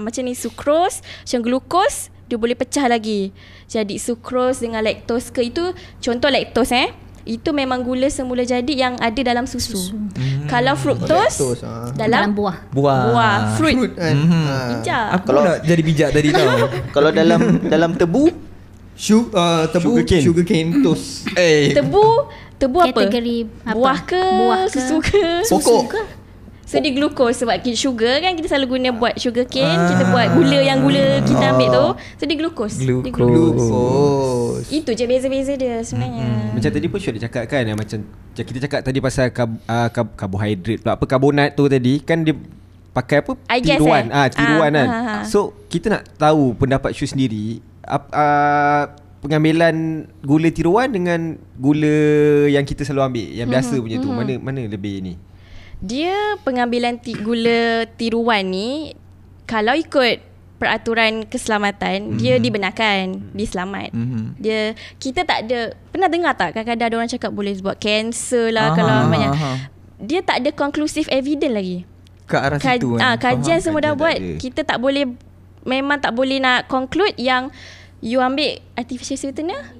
macam ni sucrose, macam glucose dia boleh pecah lagi. Jadi sucrose dengan lactose ke itu contoh lactose itu memang gula semula jadi yang ada dalam susu. Kalau fructose dalam buah fruit. Kan? Bijak. Aku nak jadi bijak tadi tau. Kalau dalam tebu Tebu sugar cane toast. Tebu apa? Kategori apa? Buah ke? Susu ke? Pokok. So dia glucose sebab sugar kan kita selalu guna buat sugar cane, kita buat gula kita ambil tu. So dia glucose. Dia Glucose. Itu je beza-beza dia sebenarnya. Macam tadi pun Syed dia cakap kan, yang macam kita cakap tadi pasal karbohidrat pula, apa karbonat tu tadi kan dia pakai apa? Tiruan. Tiruan kan. So kita nak tahu pendapat Syu sendiri, pengambilan gula tiruan dengan gula yang kita selalu ambil yang biasa punya tu, mana lebih ni? Dia pengambilan gula tiruan ni, kalau ikut peraturan keselamatan, dia dibenarkan, dia selamat. Kita tak ada, pernah dengar tak kadang-kadang ada orang cakap boleh buat kanser lah kalau banyak. Dia tak ada conclusive evidence lagi ke arah situ kan. Kajian semua dah buat, kita tak boleh, memang tak boleh nak conclude yang you ambil artificial sweetener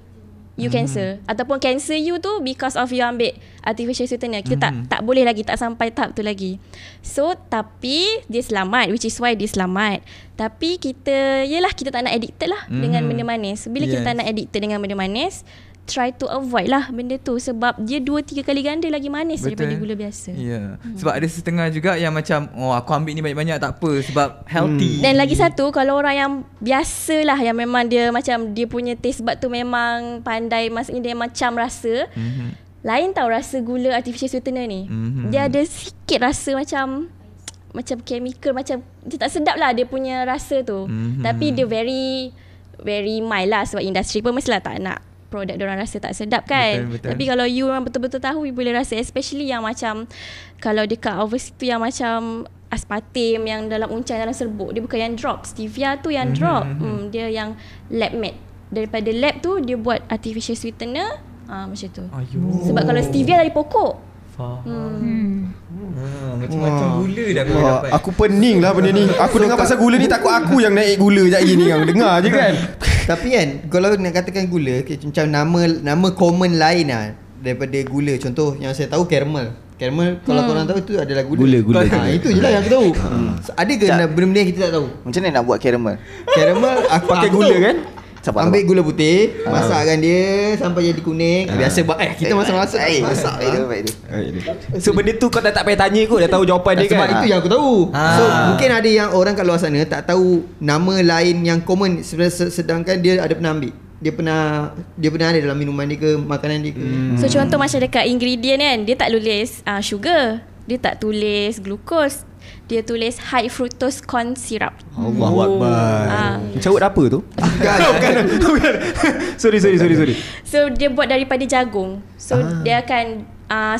you cancer, ataupun cancer you tu because of you ambil artificial sweetener. Kita tak boleh lagi, tak sampai tahap tu lagi. So tapi dia selamat, which is why dia selamat. Tapi kita tak nak addicted lah dengan benda manis. Bila kita tak nak addicted dengan benda manis, try to avoid lah benda tu, sebab dia 2-3 kali ganda lagi manis daripada gula biasa. Sebab ada setengah juga yang macam aku ambil ni banyak-banyak tak apa sebab healthy. Dan lagi satu, kalau orang yang biasa lah, yang memang dia macam dia punya taste bud tu memang pandai, maksudnya dia macam rasa lain tau rasa gula artificial sweetener ni. Dia ada sikit rasa macam chemical, macam dia tak sedap lah dia punya rasa tu. Tapi dia very very mild lah, sebab industri pun mestilah tak nak produk diorang rasa tak sedap kan. Betul. Tapi kalau you orang betul-betul tahu, you boleh rasa, especially yang macam kalau dekat overseas tu yang macam aspartame yang dalam uncang, dalam serbuk, dia bukan yang drop. Stevia tu yang drop. Dia yang lab made. Daripada lab tu dia buat artificial sweetener, macam tu. Sebab kalau stevia dari pokok. Macam-macam gula dah boleh dapat. Aku pening lah benda ni. Aku dengar pasal gula ni, takut aku yang naik gula sekejap lagi ni kan. Dengar je kan. Tapi kan kalau nak katakan gula, macam nama common lain lah daripada gula. Contoh yang saya tahu caramel. Kalau korang tahu itu adalah gula. Itu je lah yang aku tahu. Ada ke benda-benda yang kita tak tahu? Macam mana nak buat caramel? Aku pakai gula kan? Ambil gula putih, masakkan dia sampai jadi kuning. Biasa buat kita masak masak baik dia. So benda tu kau dah tak payah tanya kot, dah tahu jawapan dia kan. Sebab itu yang aku tahu. So mungkin ada yang orang kat luar sana tak tahu nama lain yang common, sedangkan dia ada pernah ambil. Dia pernah ada dalam minuman dia ke, makanan dia ke. So contoh macam dekat ingredient kan, dia tak tulis sugar, dia tak tulis glucose, dia tulis high fructose corn syrup. Allahuakbar. Carut apa tu? Bukan. Sorry. So dia buat daripada jagung. So dia akan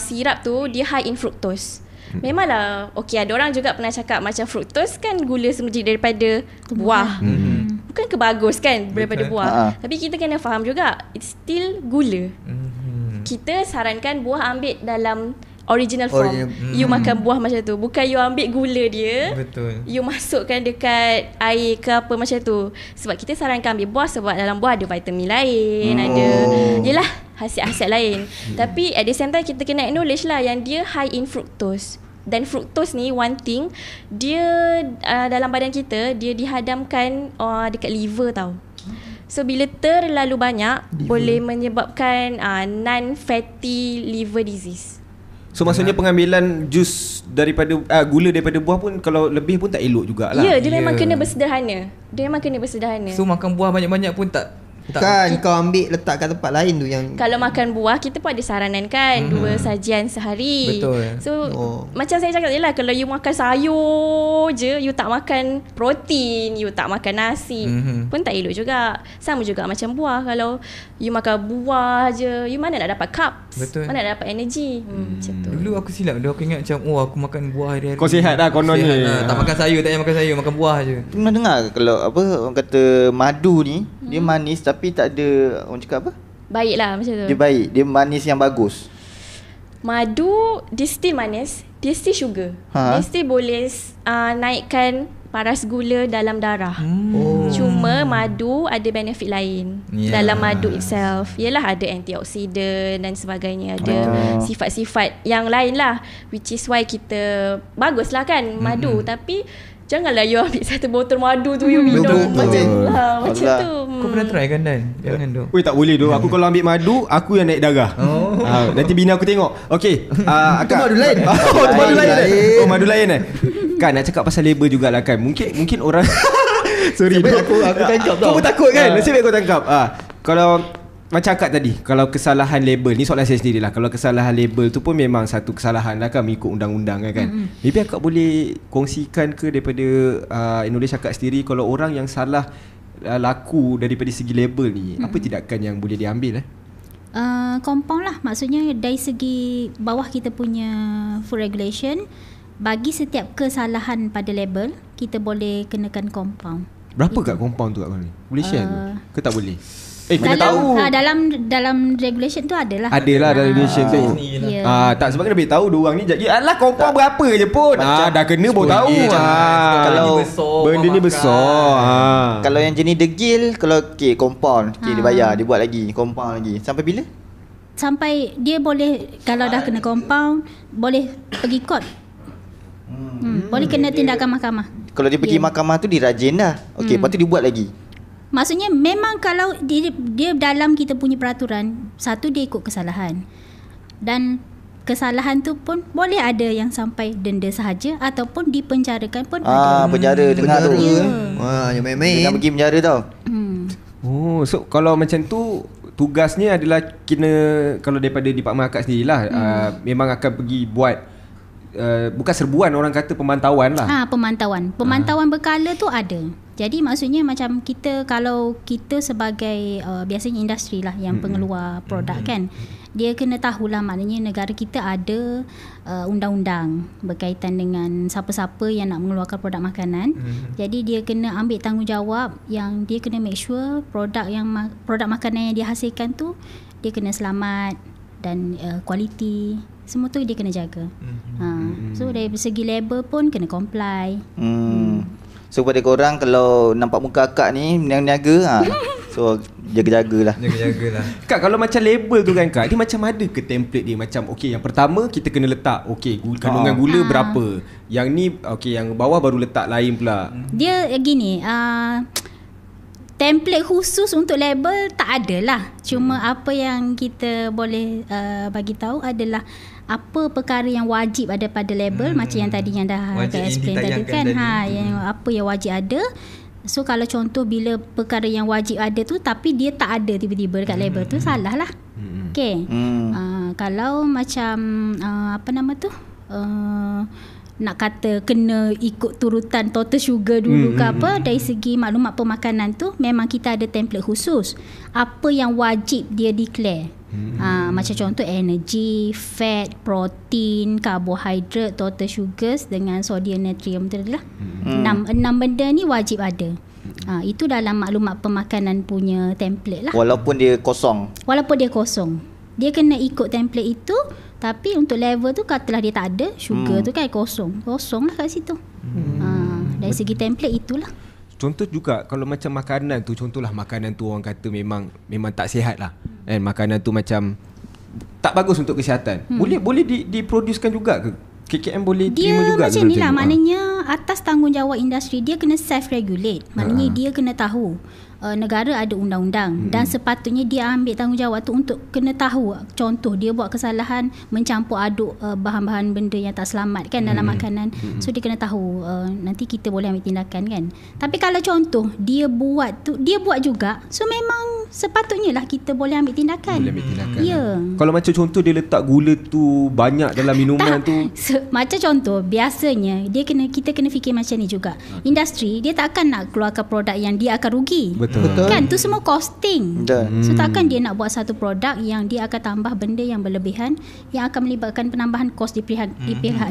syrup tu dia high in fructose. Memanglah ada orang juga pernah cakap macam fructose kan gula semula daripada buah. Bukan ke bagus kan daripada buah. Tapi kita kena faham juga, it's still gula. Kita sarankan buah ambil dalam original form. You makan buah macam tu, bukan you ambil gula dia. Betul. You masukkan dekat air ke apa macam tu. Sebab kita sarankan ambil buah, sebab dalam buah ada vitamin lain, ada yelah khasiat-khasiat lain. Tapi at the same time kita kena acknowledge lah yang dia high in fructose. Dan fructose ni one thing, dia dalam badan kita dia dihadamkan dekat liver tau. So bila terlalu banyak boleh menyebabkan non-fatty liver disease. So maksudnya pengambilan jus daripada gula daripada buah pun kalau lebih pun tak elok jugalah. Ya, dia memang kena bersederhana. So makan buah banyak-banyak pun tak. Kan kau ambil letak kat tempat lain tu yang kalau makan buah kita pun ada saranan kan 2 sajian sehari. Betul. So macam saya cakap je lah, kalau you makan sayur je, you tak makan protein, you tak makan nasi, pun tak elok juga. Sama juga macam buah, kalau you makan buah je, you mana nak dapat carbs? Betul. Mana nak dapat energy? Macam tu. Dulu aku silap, aku ingat macam aku makan buah hari-hari. Kau sihat lah kononnya. Tak makan sayur, tak payah makan sayur, makan buah je. Pernah dengar ke kalau orang kata madu ni dia manis tapi tak ada, orang cakap apa? Baik lah macam tu. Dia baik, dia manis yang bagus. Madu dia still manis, dia still sugar. Dia still boleh naikkan paras gula dalam darah. Cuma madu ada benefit lain dalam madu itself. Yelah ada antioksidan dan sebagainya, ada sifat-sifat yang lain lah, which is why kita baguslah kan madu. Tapi janganlah you ambil satu botol madu tu you minum. Macam tu. Kau pernah try kan Dan? Jangan tu. Weh tak boleh tu. Aku kalau ambil madu, aku yang naik darah. Nanti bini aku tengok. Okey, Itu madu lain. Madu lain. Madu lain Kan nak cakap pasal label jugalah kan. Mungkin orang sorry aku tangkap tau. Kau pun takut kan? Nasib baik kau tangkap. Kalau macam akak tadi, kalau kesalahan label ni, soalan saya sendirilah. Kalau kesalahan label tu pun memang satu kesalahan lah kan, mengikut undang-undang kan. Maybe akak boleh kongsikan ke daripada Indonesia akak sendiri, kalau orang yang salah laku daripada segi label ni, apa tindakan yang boleh diambil Compound lah. Maksudnya dari segi bawah kita punya food regulation, bagi setiap kesalahan pada label, kita boleh kenakan compound. Berapa kat compound tu kat kau ni? Boleh share ke tak boleh? Kena tahu. Dalam regulation tu adalah. Adalah dalam regulation tu. Yeah. Tak sebab kena lebih tahu dua orang ni jadi alah compound berapa je pun. Dah kena baru tahu. Kalau benda ni besar. Kalau yang jenis degil, kalau compound, dia bayar, dia buat lagi compound lagi. Sampai bila? Sampai dia boleh, kalau dah kena compound, boleh pergi court. Boleh kena tindakan mahkamah. Kalau dia pergi mahkamah tu dia rajin dah. Okey, lepas tu dia buat lagi. Maksudnya memang kalau dia dalam kita punya peraturan, satu dia ikut kesalahan. Dan kesalahan tu pun boleh ada yang sampai denda sahaja ataupun dipenjarakan pun ada. Penjara dengar tu. Yang main-main. Jangan pergi penjara tau. So kalau macam tu tugasnya adalah kena, kalau daripada Department Akak sendirilah, memang akan pergi buat bukan serbuan, orang kata pemantauan lah. Pemantauan berkala tu ada. Jadi maksudnya macam kita, kalau kita sebagai biasanya industri lah yang pengeluar produk kan, dia kena tahulah, maknanya negara kita ada undang-undang berkaitan dengan siapa-siapa yang nak mengeluarkan produk makanan. Jadi dia kena ambil tanggungjawab yang dia kena make sure produk makanan yang dia hasilkan tu dia kena selamat dan kualiti. Semua tu dia kena jaga. So dari segi label pun kena comply. So pada korang, kalau nampak muka akak ni niaga, so jaga-jagalah. Kak, kalau macam label tu kan Kak, dia macam ada ke template dia? Macam okey, yang pertama kita kena letak kandungan gula berapa. Yang ni yang bawah baru letak lain pula. Dia gini, template khusus untuk label tak ada lah. Cuma apa yang kita boleh bagi tahu adalah apa perkara yang wajib ada pada label, macam yang tadi yang dah explain tadi kan, yang apa yang wajib ada. So kalau contoh bila perkara yang wajib ada tu tapi dia tak ada tiba-tiba dekat label tu, salah lah. Okay. Kalau macam apa nama tu, nak kata kena ikut turutan total sugar dulu ke apa, dari segi maklumat pemakanan tu memang kita ada template khusus apa yang wajib dia declare. Macam contoh energy, fat, protein, karbohidrat, total sugars dengan sodium, natrium tu lah. 6 benda ni wajib ada. Itu dalam maklumat pemakanan punya template lah. Walaupun dia kosong, dia kena ikut template itu. Tapi untuk level tu, katalah dia tak ada sugar tu kan, kosong lah kat situ. Dari segi template itulah. Contoh juga kalau macam makanan tu, contohlah makanan tu orang kata memang tak sihat lah. Makanan tu macam tak bagus untuk kesihatan. Boleh diproducekan juga ke? KKM boleh terima juga macam ni lah. Maknanya atas tanggungjawab industri, dia kena self-regulate. Maknanya dia kena tahu negara ada undang-undang dan sepatutnya dia ambil tanggungjawab tu untuk kena tahu. Contoh dia buat kesalahan mencampur aduk bahan-bahan benda yang tak selamat kan dalam makanan. So dia kena tahu, nanti kita boleh ambil tindakan kan. Tapi kalau contoh dia buat juga, so memang sepatutnya lah kita boleh ambil tindakan. Ya. Kalau macam contoh dia letak gula tu banyak dalam minuman tu. Macam contoh biasanya kita kena fikir macam ni juga. Industri dia takkan nak keluarkan produk yang dia akan rugi. Betul. Kan tu semua costing. So takkan dia nak buat satu produk yang dia akan tambah benda yang berlebihan yang akan melibatkan penambahan kos di pihak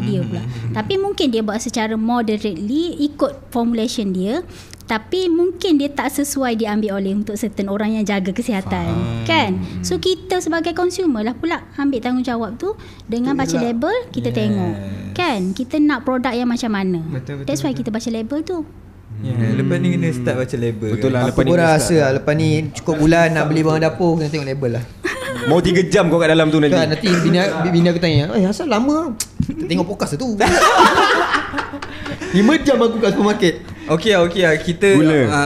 dia pula. Tapi mungkin dia buat secara moderately ikut formulation dia, tapi mungkin dia tak sesuai diambil oleh untuk certain orang yang jaga kesihatan. Kan? So kita sebagai consumer lah pula ambil tanggungjawab tu dengan baca label, kita tengok. Kan? Kita nak produk yang macam mana. That's why kita baca label tu. Lepas ni kena start baca label. Betul lah. Aku pun rasa lepas ni cukup bulan nak beli barang dapur, kena tengok label lah. Mau 3 jam kau kat dalam tu nanti. Nanti bini aku tanya, asal lama? Tengok podcast tu. 5 jam aku kat supermarket. Okey. Kita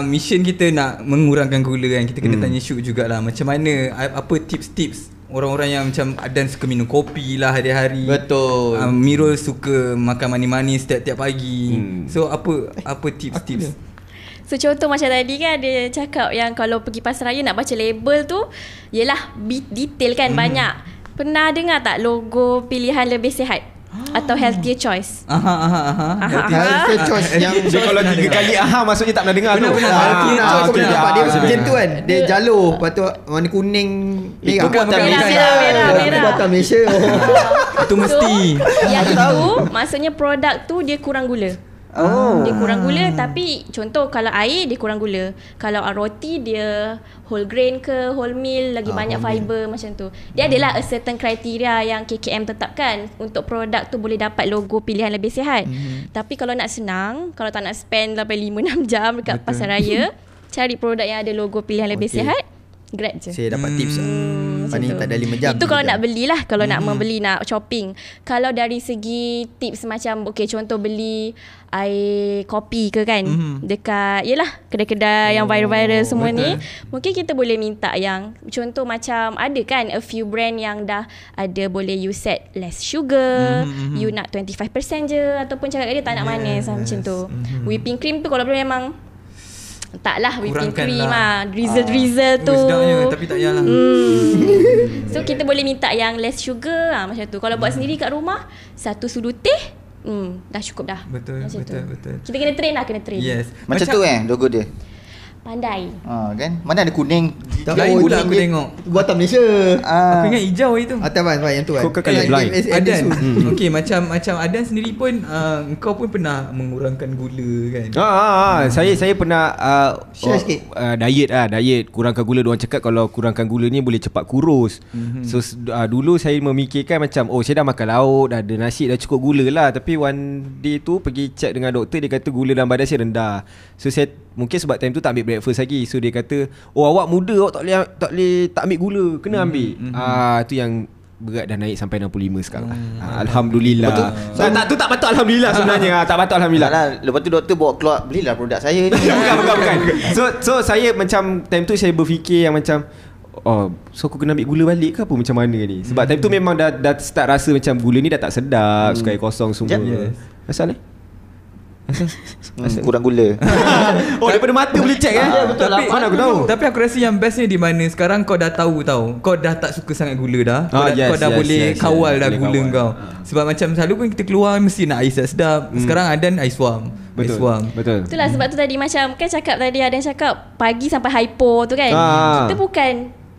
mission kita nak mengurangkan gula kan. Kita kena tanya Syuk jugalah. Macam mana, apa tips-tips orang-orang yang macam Adan suka minum kopi lah hari-hari. Betul. Mirul suka makan manis-manis setiap pagi. So apa tips-tips? So contoh macam tadi kan ada cakap yang kalau pergi pasar raya nak baca label tu, yelah detail kan banyak. Pernah dengar tak logo pilihan lebih sihat atau healthier choice? Healthier choice yang Dia kalau 3 kali maksudnya tak pernah dengar tu. Healthier choice Aku pernah nampak dia macam macam tu kan. Dia jalur, lepas tu warna kuning merah. Bukan. Merah. Buatan Malaysia. Itu mesti. Yang itu maksudnya produk tu dia kurang gula. Dia kurang gula, tapi contoh kalau air dia kurang gula. Kalau roti dia whole grain ke whole meal, lagi banyak fiber macam tu. Dia adalah a certain criteria yang KKM tetapkan untuk produk tu boleh dapat logo pilihan lebih sihat. Tapi kalau nak senang, kalau tak nak spend sampai 5-6 jam dekat pasar raya, cari produk yang ada logo pilihan lebih sihat, grab je. Saya dapat tips. Paling tak ada 5 jam. Itu kalau nak belilah, kalau nak membeli, nak shopping. Kalau dari segi tips macam contoh beli air kopi ke kan, dekat kedai-kedai yang viral-viral semua ni, mungkin kita boleh minta yang contoh macam ada kan a few brand yang dah ada boleh you set less sugar, you nak 25% je, ataupun cakap dia tak nak manis macam tu. Whipping cream tu kalau boleh memang taklah whipping cream drizzle tu sedapnya, tapi tak payahlah. So kita boleh minta yang less sugar macam tu. Kalau buat sendiri kat rumah, 1 sudu teh dah cukup dah. Betul. Kita kena train. Yes. Macam tu logo dia. Pandai. Kan? Mana ada kuning. Lain pula aku tengok. Buatan Malaysia. Aku ingat hijau itu. Abang yang tu kan. Kau colour blind. Adan. Okey, macam Adan sendiri pun kau pun pernah mengurangkan gula kan? Saya pernah Share sikit. diet kurangkan gula. Diorang cakap kalau kurangkan gula ni boleh cepat kurus. So dulu saya memikirkan macam saya dah makan lauk, dah ada nasi, dah cukup gula lah. Tapi one day tu pergi check dengan doktor, dia kata gula dalam badan saya rendah. So saya mungkin sebab time tu tak ambil breakfast lagi. So dia kata awak muda, awak tak ambil gula, kena ambil. Tu yang berat dah naik sampai 65 sekarang. Alhamdulillah. Betul. Tak patut alhamdulillah sebenarnya. Tak patut alhamdulillah. Lepas tu doktor bawa keluar, belilah produk saya ni. Bukan. So saya macam time tu saya berfikir yang macam so aku kena ambil gula balik ke apa macam mana ni. Sebab time tu memang dah start rasa macam gula ni dah tak sedap, sukai kosong semua. Asal ni? Kurang gula. Daripada mata boleh check Betul. Mana aku tahu. Tapi aku rasa yang bestnya di mana sekarang kau dah tahu Kau dah tak suka sangat gula dah. Kau dah boleh kawal dah gula kau. Sebab macam selalu pun kita keluar mesti nak air sedap. Sekarang Adan air suam. Betul. Itulah sebab tu tadi macam kan cakap tadi ada yang cakap pagi sampai hypo tu kan. Kita bukan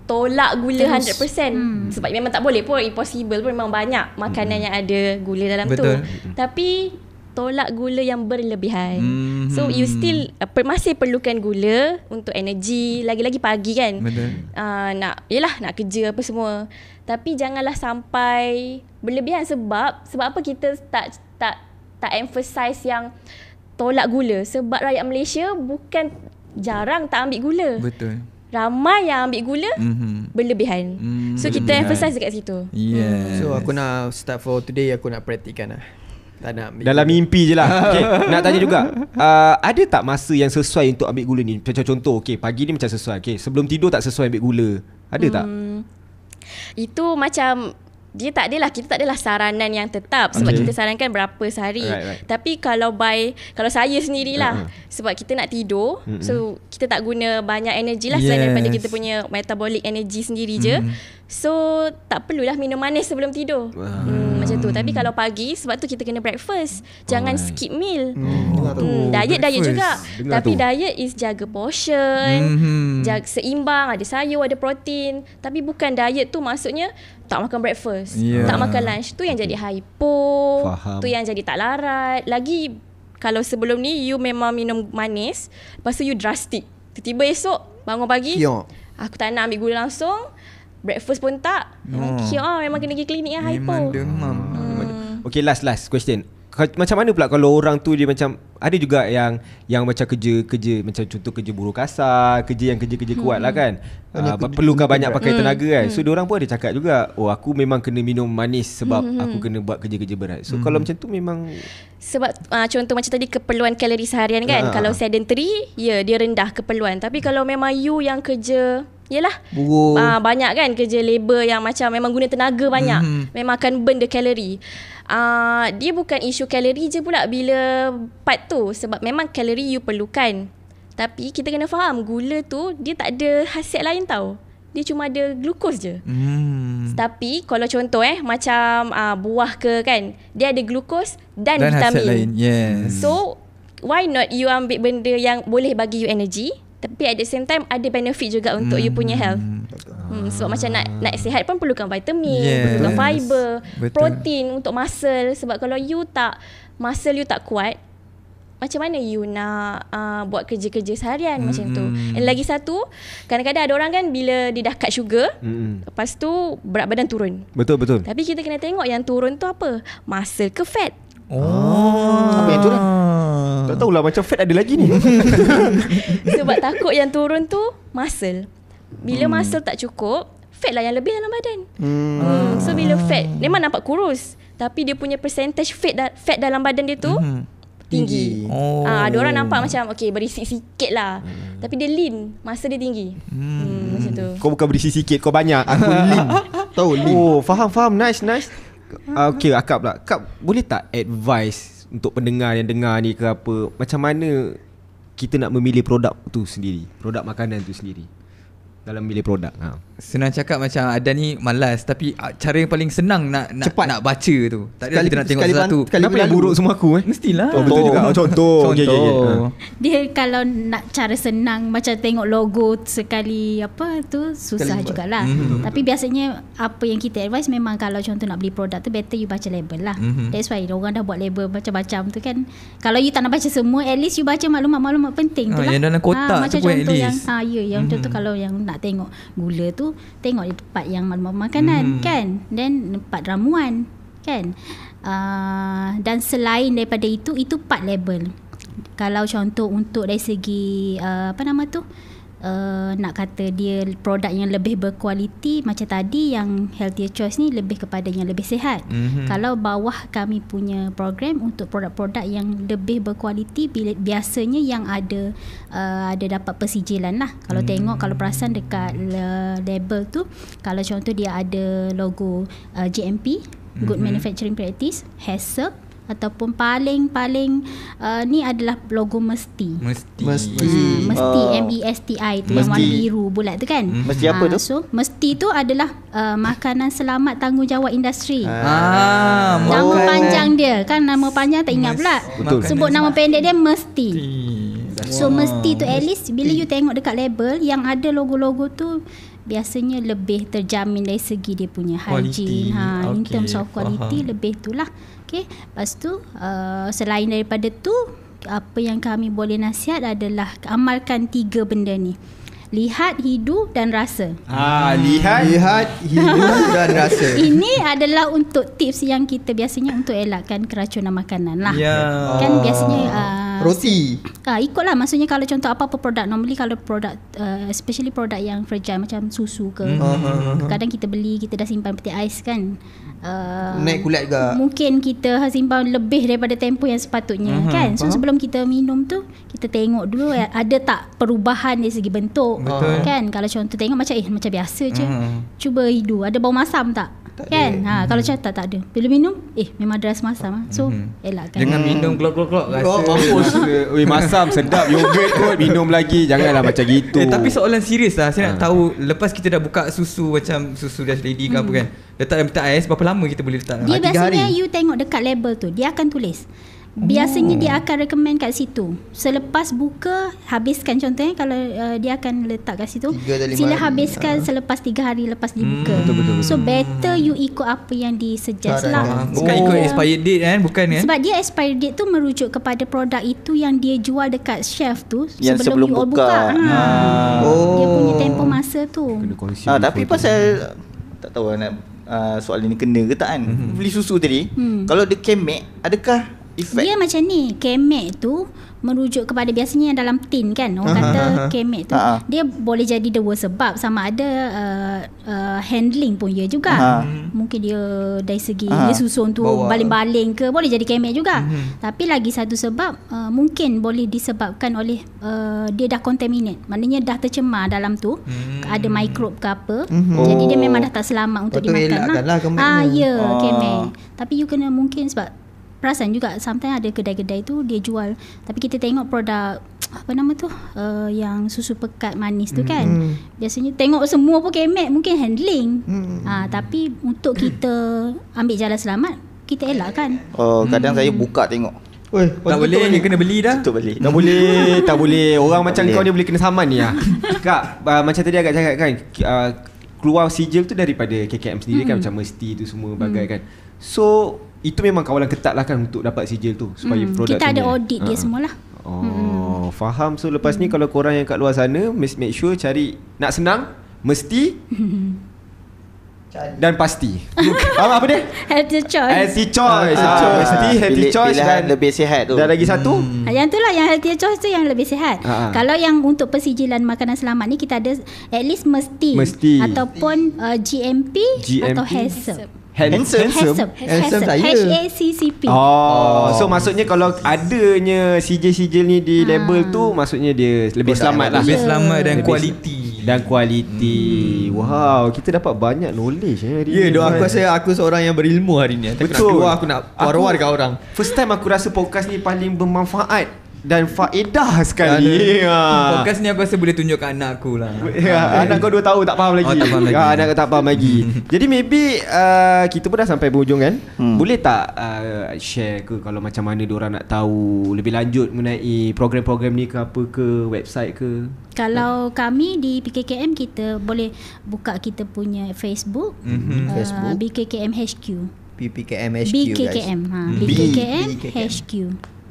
tolak gula 100%. Sebab memang tak boleh pun, impossible pun, memang banyak makanan yang ada gula dalam tu. Tapi tolak gula yang berlebihan. So you still masih perlukan gula untuk energi, lagi-lagi pagi kan. Nak kerja apa semua. Tapi janganlah sampai berlebihan. Sebab apa kita tak emphasize yang tolak gula. Sebab rakyat Malaysia bukan jarang tak ambil gula. Betul. Ramai yang ambil gula berlebihan. So kita emphasize dekat situ. So aku nak start for today, aku nak praktikan lah. Tak nak dalam mimpi je lah. Nak tanya juga, ada tak masa yang sesuai untuk ambil gula ni? Macam contoh, pagi ni macam sesuai, sebelum tidur tak sesuai ambil gula. Ada tak? Itu macam kita tak adalah saranan yang tetap. Sebab kita sarankan berapa sehari. Right. Tapi kalau saya sendirilah, sebab kita nak tidur, so kita tak guna banyak energi lah, selain daripada kita punya metabolic energy sendiri je. So tak perlulah minum manis sebelum tidur. Macam tu. Tapi kalau pagi, sebab tu kita kena breakfast. Jangan skip meal. Diet juga. Tapi diet is jaga portion, jaga seimbang, ada sayur, ada protein. Tapi bukan diet tu maksudnya tak makan breakfast, tak makan lunch. Tu yang jadi hypo. Tu yang jadi tak larat. Lagi kalau sebelum ni you memang minum manis, lepas tu you drastic, tiba-tiba esok bangun pagi, aku tak nak ambil gula langsung, breakfast pun tak, memang kena pergi klinik yang hypo. Memang demam. Okay, last question. Macam mana pula kalau orang tu dia macam Ada juga yang macam kerja macam contoh kerja buruh kasar, kerja kuat lah kan. Perlukan banyak pakai tenaga kan. So diorang pun ada cakap juga, aku memang kena minum manis sebab aku kena buat kerja-kerja berat. So kalau macam tu memang sebab contoh macam tadi keperluan kalori seharian kan. Kalau sedentary, dia rendah keperluan. Tapi kalau memang you yang kerja banyak kan, kerja labor yang macam memang guna tenaga banyak, memang akan burn the kalori. Dia bukan isu kalori je pula bila part tu, sebab memang kalori you perlukan. Tapi kita kena faham, gula tu dia tak ada khasiat lain tau. Dia cuma ada glukos je. Tapi kalau contoh macam buah ke kan, dia ada glukos dan vitamin lain. Yes. So why not you ambil benda yang boleh bagi you energy, tapi at the same time ada benefit juga untuk you punya health. Sebab macam nak sihat pun perlukan vitamin, perlukan fiber, protein untuk muscle. Sebab kalau muscle you tak kuat, macam mana you nak buat kerja-kerja seharian macam tu. And lagi satu, kadang-kadang ada orang kan bila dia dah cut sugar, lepas tu berat badan turun. Betul. Tapi kita kena tengok yang turun tu apa, muscle ke fat. Apa yang turun? Tak tahulah, macam fat ada lagi ni. Sebab takut yang turun tu muscle. Bila muscle tak cukup, fat lah yang lebih dalam badan. So bila fat memang nampak kurus, tapi dia punya percentage fat dalam badan dia tu tinggi. Ada orang nampak macam berisi sikit lah, tapi dia lean, masa dia tinggi. Macam tu. Kau bukan berisi sikit, kau banyak. Aku lean. Tahu lean. Faham. Nice. Akak pula. Kak boleh tak advice untuk pendengar yang dengar ni ke apa, macam mana kita nak memilih produk tu sendiri, produk makanan tu sendiri dalam memilih produk? Senang cakap macam Adan ni malas, tapi cara yang paling senang nak cepat nak baca tu. Tak ada kita nak tengok satu. Kenapa yang buruk semua aku? Mestilah. Betul juga. Contoh. Okay. Dia kalau nak cara senang macam tengok logo sekali apa tu susah jugalah. Tapi biasanya apa yang kita advise memang kalau contoh nak beli produk tu better you baca label lah. That's why orang dah buat label macam-macam tu kan. Kalau you tak nak baca semua, at least you baca maklumat-maklumat penting tu lah. Yang dalam kotak tu pun at least. Yang contoh kalau yang nak tengok gula tu, tengok di part yang maklumat makanan kan, then part ramuan kan. Dan selain daripada itu part label. Kalau contoh untuk dari segi nak kata dia produk yang lebih berkualiti, macam tadi yang healthier choice ni lebih kepada yang lebih sihat. Kalau bawah kami punya program untuk produk-produk yang lebih berkualiti, biasanya yang ada dapat persijilan lah. Kalau tengok, kalau perasan dekat label tu, kalau contoh dia ada logo GMP, Good Manufacturing Practice, HACCP, ataupun paling ni adalah logo mesti MESTI tu, yang warna biru bulat tu kan. Mesti apa tu? So mesti tu adalah makanan selamat tanggungjawab industri. Nama panjang dia kan, nama panjang tak ingat pula. Sebut nama pendek dia mesti. So mesti tu at least bila you tengok dekat label yang ada logo-logo tu, biasanya lebih terjamin dari segi dia punya hygiene. In terms of quality, lebih tu lah. Lepas tu selain daripada tu, apa yang kami boleh nasihat adalah amalkan 3 benda ni. Lihat, hidu dan rasa. Lihat, hidu dan rasa. Ini adalah untuk tips yang kita biasanya untuk elakkan keracunan makanan lah. Kan biasanya roti. Ikutlah, maksudnya kalau contoh apa-apa produk, normally kalau produk especially produk yang fragile macam susu ke, kadang kita beli, kita dah simpan peti ais kan, naik kulat juga. Mungkin kita simpan lebih daripada tempoh yang sepatutnya kan. So sebelum kita minum tu, kita tengok dulu ada tak perubahan dari segi bentuk. Kan kalau contoh tengok macam macam biasa je, cuba hidu, ada bau masam tak? Kan kalau macam tak ada, bila minum memang ada rasa masam. So elakkan. Jangan minum glok-glok rasa mampus. Masam sedap, yogurt kot minum lagi. Janganlah macam gitu. Tapi soalan serius lah, saya nak tahu, lepas kita dah buka susu macam susu Dash Lady ke apa kan, letak dalam peti ais, berapa lama kita boleh letak? Dia biasanya you tengok dekat label tu, dia akan tulis. Biasanya dia akan recommend kat situ, selepas buka habiskan. Contohnya kalau dia akan letak kat situ, sila habiskan selepas 3 hari lepas dibuka. Betul. So better you ikut apa yang disuggest lah. Bukan ikut expired date kan, bukan kan? Sebab dia expired date tu merujuk kepada produk itu yang dia jual dekat shelf tu yang sebelum you all buka. Dia punya tempoh masa tu. Tapi pasal tak tahu nak soalan ni kena ke tak kan. Beli susu tadi, kalau dia kemek, adakah Dia macam ni, kemek tu merujuk kepada biasanya yang dalam tin kan. Orang kata kemek tu dia boleh jadi dua sebab, sama ada handling pun ya juga. Mungkin dia dari segi dia susun tu baling-baling ke, boleh jadi kemek juga. Tapi lagi satu sebab mungkin boleh disebabkan oleh dia dah contaminate. Maknanya dah tercemar dalam tu, ada mikrob ke apa. Jadi dia memang dah tak selamat untuk dimakan lah. Kemek. Tapi you kena mungkin sebab perasan juga sometimes ada kedai-kedai tu dia jual, tapi kita tengok produk apa nama tu yang susu pekat manis tu kan, biasanya tengok semua pun kemek, mungkin handling. Tapi untuk kita ambil jalan selamat, kita elakkan. Kadang saya buka tengok. Tak boleh, ni kena beli dah. Betul balik. Tak boleh. Orang macam kau ni boleh kena saman ni lah. Kak, macam tadi agak cakap kan, keluar sijil tu daripada KKM sendiri kan, macam mesti tu semua bagai kan. So itu memang kawalan ketat lah kan untuk dapat sijil tu supaya produk kita ada audit dia semualah. Faham. So lepas ni kalau korang yang kat luar sana, make sure cari, nak senang mesti dan pasti. Apa dia? Healthy choice. Healthy choice. Mesti healthy choice dan lebih sihat tu. Dan lagi satu, yang tu lah, yang healthy choice tu yang lebih sihat. Kalau yang untuk persijilan makanan selamat ni, kita ada at least mesti. Ataupun GMP atau HACCP. Handsome saya HACCP. So maksudnya kalau adanya sijil-sijil ni di label tu, maksudnya dia lebih selamat lah. Lebih selamat dan kualiti. Wow, kita dapat banyak knowledge hari ni. Doa aku rasa aku seorang yang berilmu hari ni. Betul. Aku nak war-war kat orang. First time aku rasa podcast ni paling bermanfaat dan faedah sekali. Podcast ni aku rasa boleh tunjuk kat anak aku lah. Anak kau 2 tahun tak faham lagi. Tak faham lagi. Anak kau tak faham lagi. Jadi maybe kita pun dah sampai berhujung kan. Boleh tak share ke kalau macam mana diorang nak tahu lebih lanjut mengenai program-program ni ke apa ke, website ke? Kalau kami di PKKM, kita boleh buka kita punya Facebook, Facebook BKKM HQ. PPKM HQ BKKM, BKKM HQ.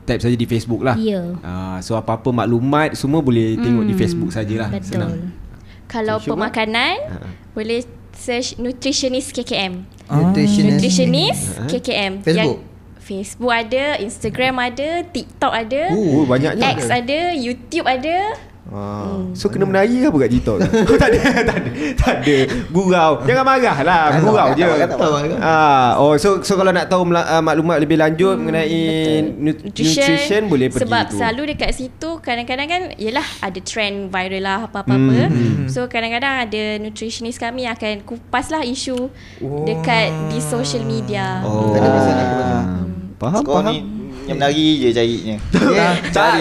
Type saja di Facebook lah. So apa-apa maklumat semua boleh tengok di Facebook sajalah. Betul. Senang. Kalau pemakanan boleh search nutritionist KKM. Nutritionist KKM. Facebook ada, Instagram ada, TikTok ada, banyaknya. X ada, YouTube ada. So kena menari ke apa kat TikTok? Tak ada. Gurau. Jangan marah lah. Gurau je. So kalau nak tahu maklumat lebih lanjut mengenai nutrition, boleh pergi sebab tu. selalu dekat situ kadang-kadang kan, yelah ada trend viral lah apa-apa. So kadang-kadang ada nutritionist kami akan kupas lah isu dekat di social media. Faham. Yang menari je carinya.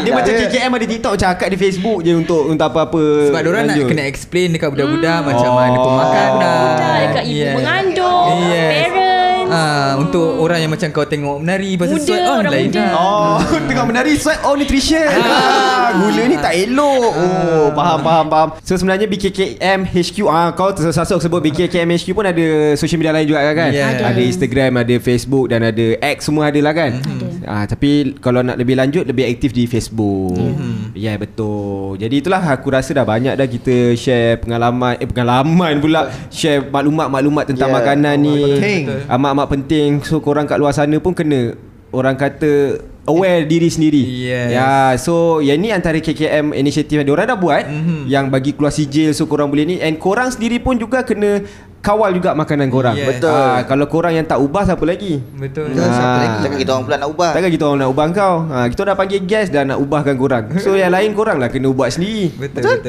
Dia macam KKM ada TikTok, cakap di Facebook je untuk apa-apa. Sebab diorang nak kena explain dekat budak-budak macam mana pemakanan, dekat ibu mengandung, parents. Untuk orang yang macam kau tengok menari pasal Muda, sweat orang lain muda. dah. Tengok menari sweat, nutrition. Gula ni tak elok. Faham. So sebenarnya BKKM HQ, kau tersasuk sebut BKKM HQ pun ada social media lain juga kan? Ada Instagram, ada Facebook dan ada X, semua ada lah kan? Tapi kalau nak lebih lanjut, lebih aktif di Facebook. Betul. Jadi itulah, aku rasa dah banyak dah kita share pengalaman pula, share maklumat-maklumat tentang makanan ni. Amat penting. So korang kat luar sana pun kena, orang kata, aware diri sendiri. So yang ni antara KKM inisiatif yang diorang dah buat, yang bagi keluar sijil. So korang boleh ni, and korang sendiri pun juga kena kawal juga makanan korang. Betul. Kalau korang yang tak ubah, siapa lagi? Betul. Takkan kita orang pula nak ubah. Takkan kita orang nak ubah kau. Kita dah panggil guest dah nak ubahkan korang. So yang lain korang lah kena buat sendiri. Betul.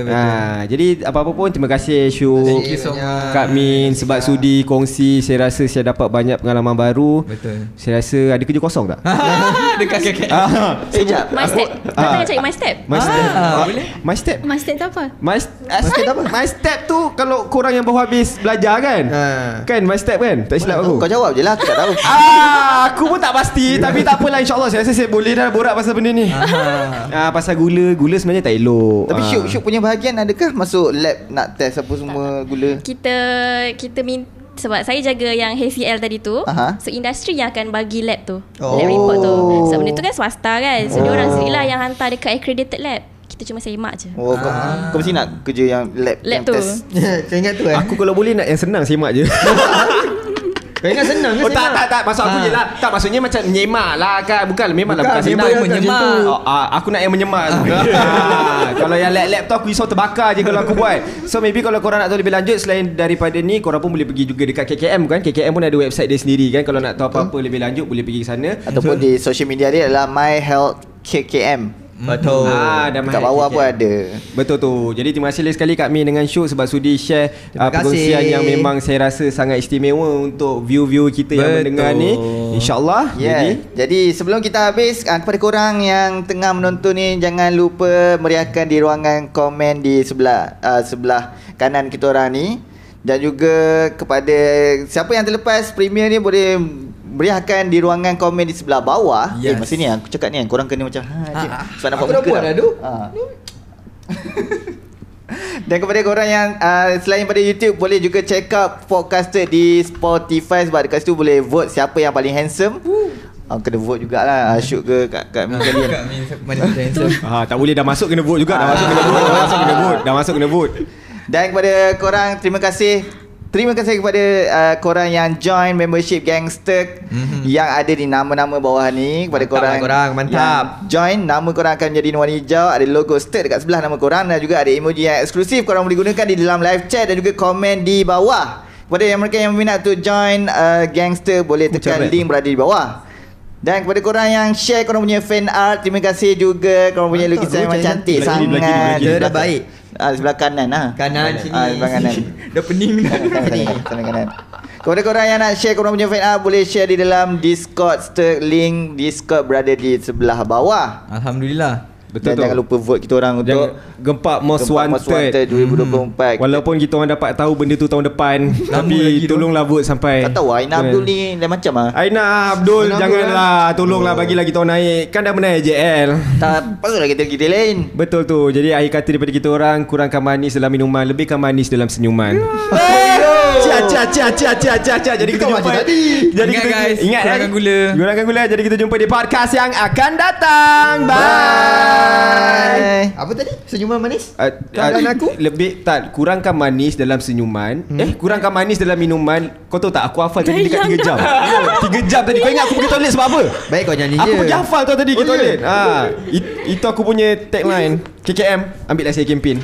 Jadi apa-apa pun, terima kasih Syuk, Thank you so much, Kak Min, sebab sudi kongsi. Saya rasa saya dapat banyak pengalaman baru. Betul. Saya rasa ada kerja kosong tak? Dekat KKM. Sekejap. My step. Datang cari my step. Boleh. My step. My step tu apa? My step tu kalau korang yang baru habis belajar kan? Kan my step kan? Tak silap aku. Kau jawab je lah, aku tak tahu. Aku pun tak pasti. Tapi tak apalah, insyaAllah saya rasa saya boleh dah borak pasal benda ni. Pasal gula sebenarnya tak elok. Tapi Syuk punya bahagian adakah masuk lab nak test apa semua gula? Kita minta, sebab saya jaga yang HCL tadi tu. So industri yang akan bagi lab tu, lab report tu. Sebab benda tu kan swasta kan. So diorang sendirilah yang hantar dekat accredited lab. Kita cuma semak je. Kau mesti nak kerja yang lab Lab yang tu. test. Kau ingat tu Aku kalau boleh nak yang senang, semak je. Kau ingat senang ke? Oh tak maksud aku je lah. Tak maksudnya macam menyemak lah kan. Bukan Bukan senang. menyemak. Aku nak yang menyemak. Kalau yang lap tu aku risau terbakar je kalau aku buat. So maybe kalau korang nak tahu lebih lanjut, selain daripada ni, korang pun boleh pergi juga dekat KKM kan. KKM pun ada website dia sendiri kan. Kalau nak tahu apa-apa lebih lanjut, boleh pergi ke sana. Ataupun di social media dia adalah My Health KKM. Betul. Kat bawah pun ada. Betul tu. Jadi terima kasih sekali Kak Min dengan Syuk sebab sudi share perkongsian yang memang saya rasa sangat istimewa untuk view-view kita yang mendengar ni. InsyaAllah. Jadi sebelum kita habis, kepada korang yang tengah menonton ni, jangan lupa meriahkan di ruangan komen di sebelah kanan kita orang ni. Dan juga kepada siapa yang terlepas premier ni, boleh beriakan di ruangan komen di sebelah bawah. Masa ni aku cakap ni korang kena macam sebab nampak muka buat dah tu. Dan kepada korang yang selain pada YouTube, boleh juga check out Podcaster di Spotify, sebab dekat situ boleh vote siapa yang paling handsome. Kena vote jugalah. Syuk ke Kak Min kalian. Kak Min mana handsome. Tak boleh, dah masuk kena vote juga. Dah masuk kena vote. Dan kepada korang, terima kasih kepada korang yang join membership Gangster yang ada di nama-nama bawah ni. Kepada korang mantap. yang join, nama korang akan menjadi warna hijau. Ada logo Stir dekat sebelah nama korang. Dan juga ada emoji yang eksklusif korang boleh gunakan di dalam live chat dan juga komen di bawah. Kepada mereka yang berminat untuk join Gangster, boleh tekan link berada di bawah. Dan kepada korang yang share korang punya fan art, terima kasih juga. Korang punya lukisan memang cantik sangat. Dia dah baik. Sebelah kanan Kanan sini. sebelah kanan. Dah pening dah. Kanan kanan. Kepada korang yang nak share korang punya fan art, boleh share di dalam Discord. Link Discord berada di sebelah bawah. Alhamdulillah. Betul Dan jangan lupa vote kita orang untuk Gempak Most Wanted 2024. Walaupun kita orang dapat tahu benda tu tahun depan, tapi tolonglah vote sampai. Tak tahu Aina Abdul ni lain macam Aina Abdul, janganlah. Tolonglah bagilah kita orang naik. Kan dah menang JL. Tak patutlah kita lain. Betul tu. Jadi akhir kata daripada kita orang, kurangkan manis dalam minuman, lebihkan manis dalam senyuman. Cia. Jadi kita jumpa tadi. Jadi Ingat guys, kurangkan gula. Kurangkan gula. Jadi kita jumpa di podcast yang akan datang. Bye. Apa tadi? Senyuman manis? Dan aku? Lebih tak, kurangkan manis dalam senyuman. Kurangkan manis dalam minuman. Kau tahu tak, aku hafal tadi dekat 3 jam. 3 jam tadi. Kau ingat aku pergi toilet sebab apa? Baik kau nyanyi je. Aku pergi hafal tau tadi pergi toilet. Itu aku punya tagline. KKM, ambil lah saya campaign.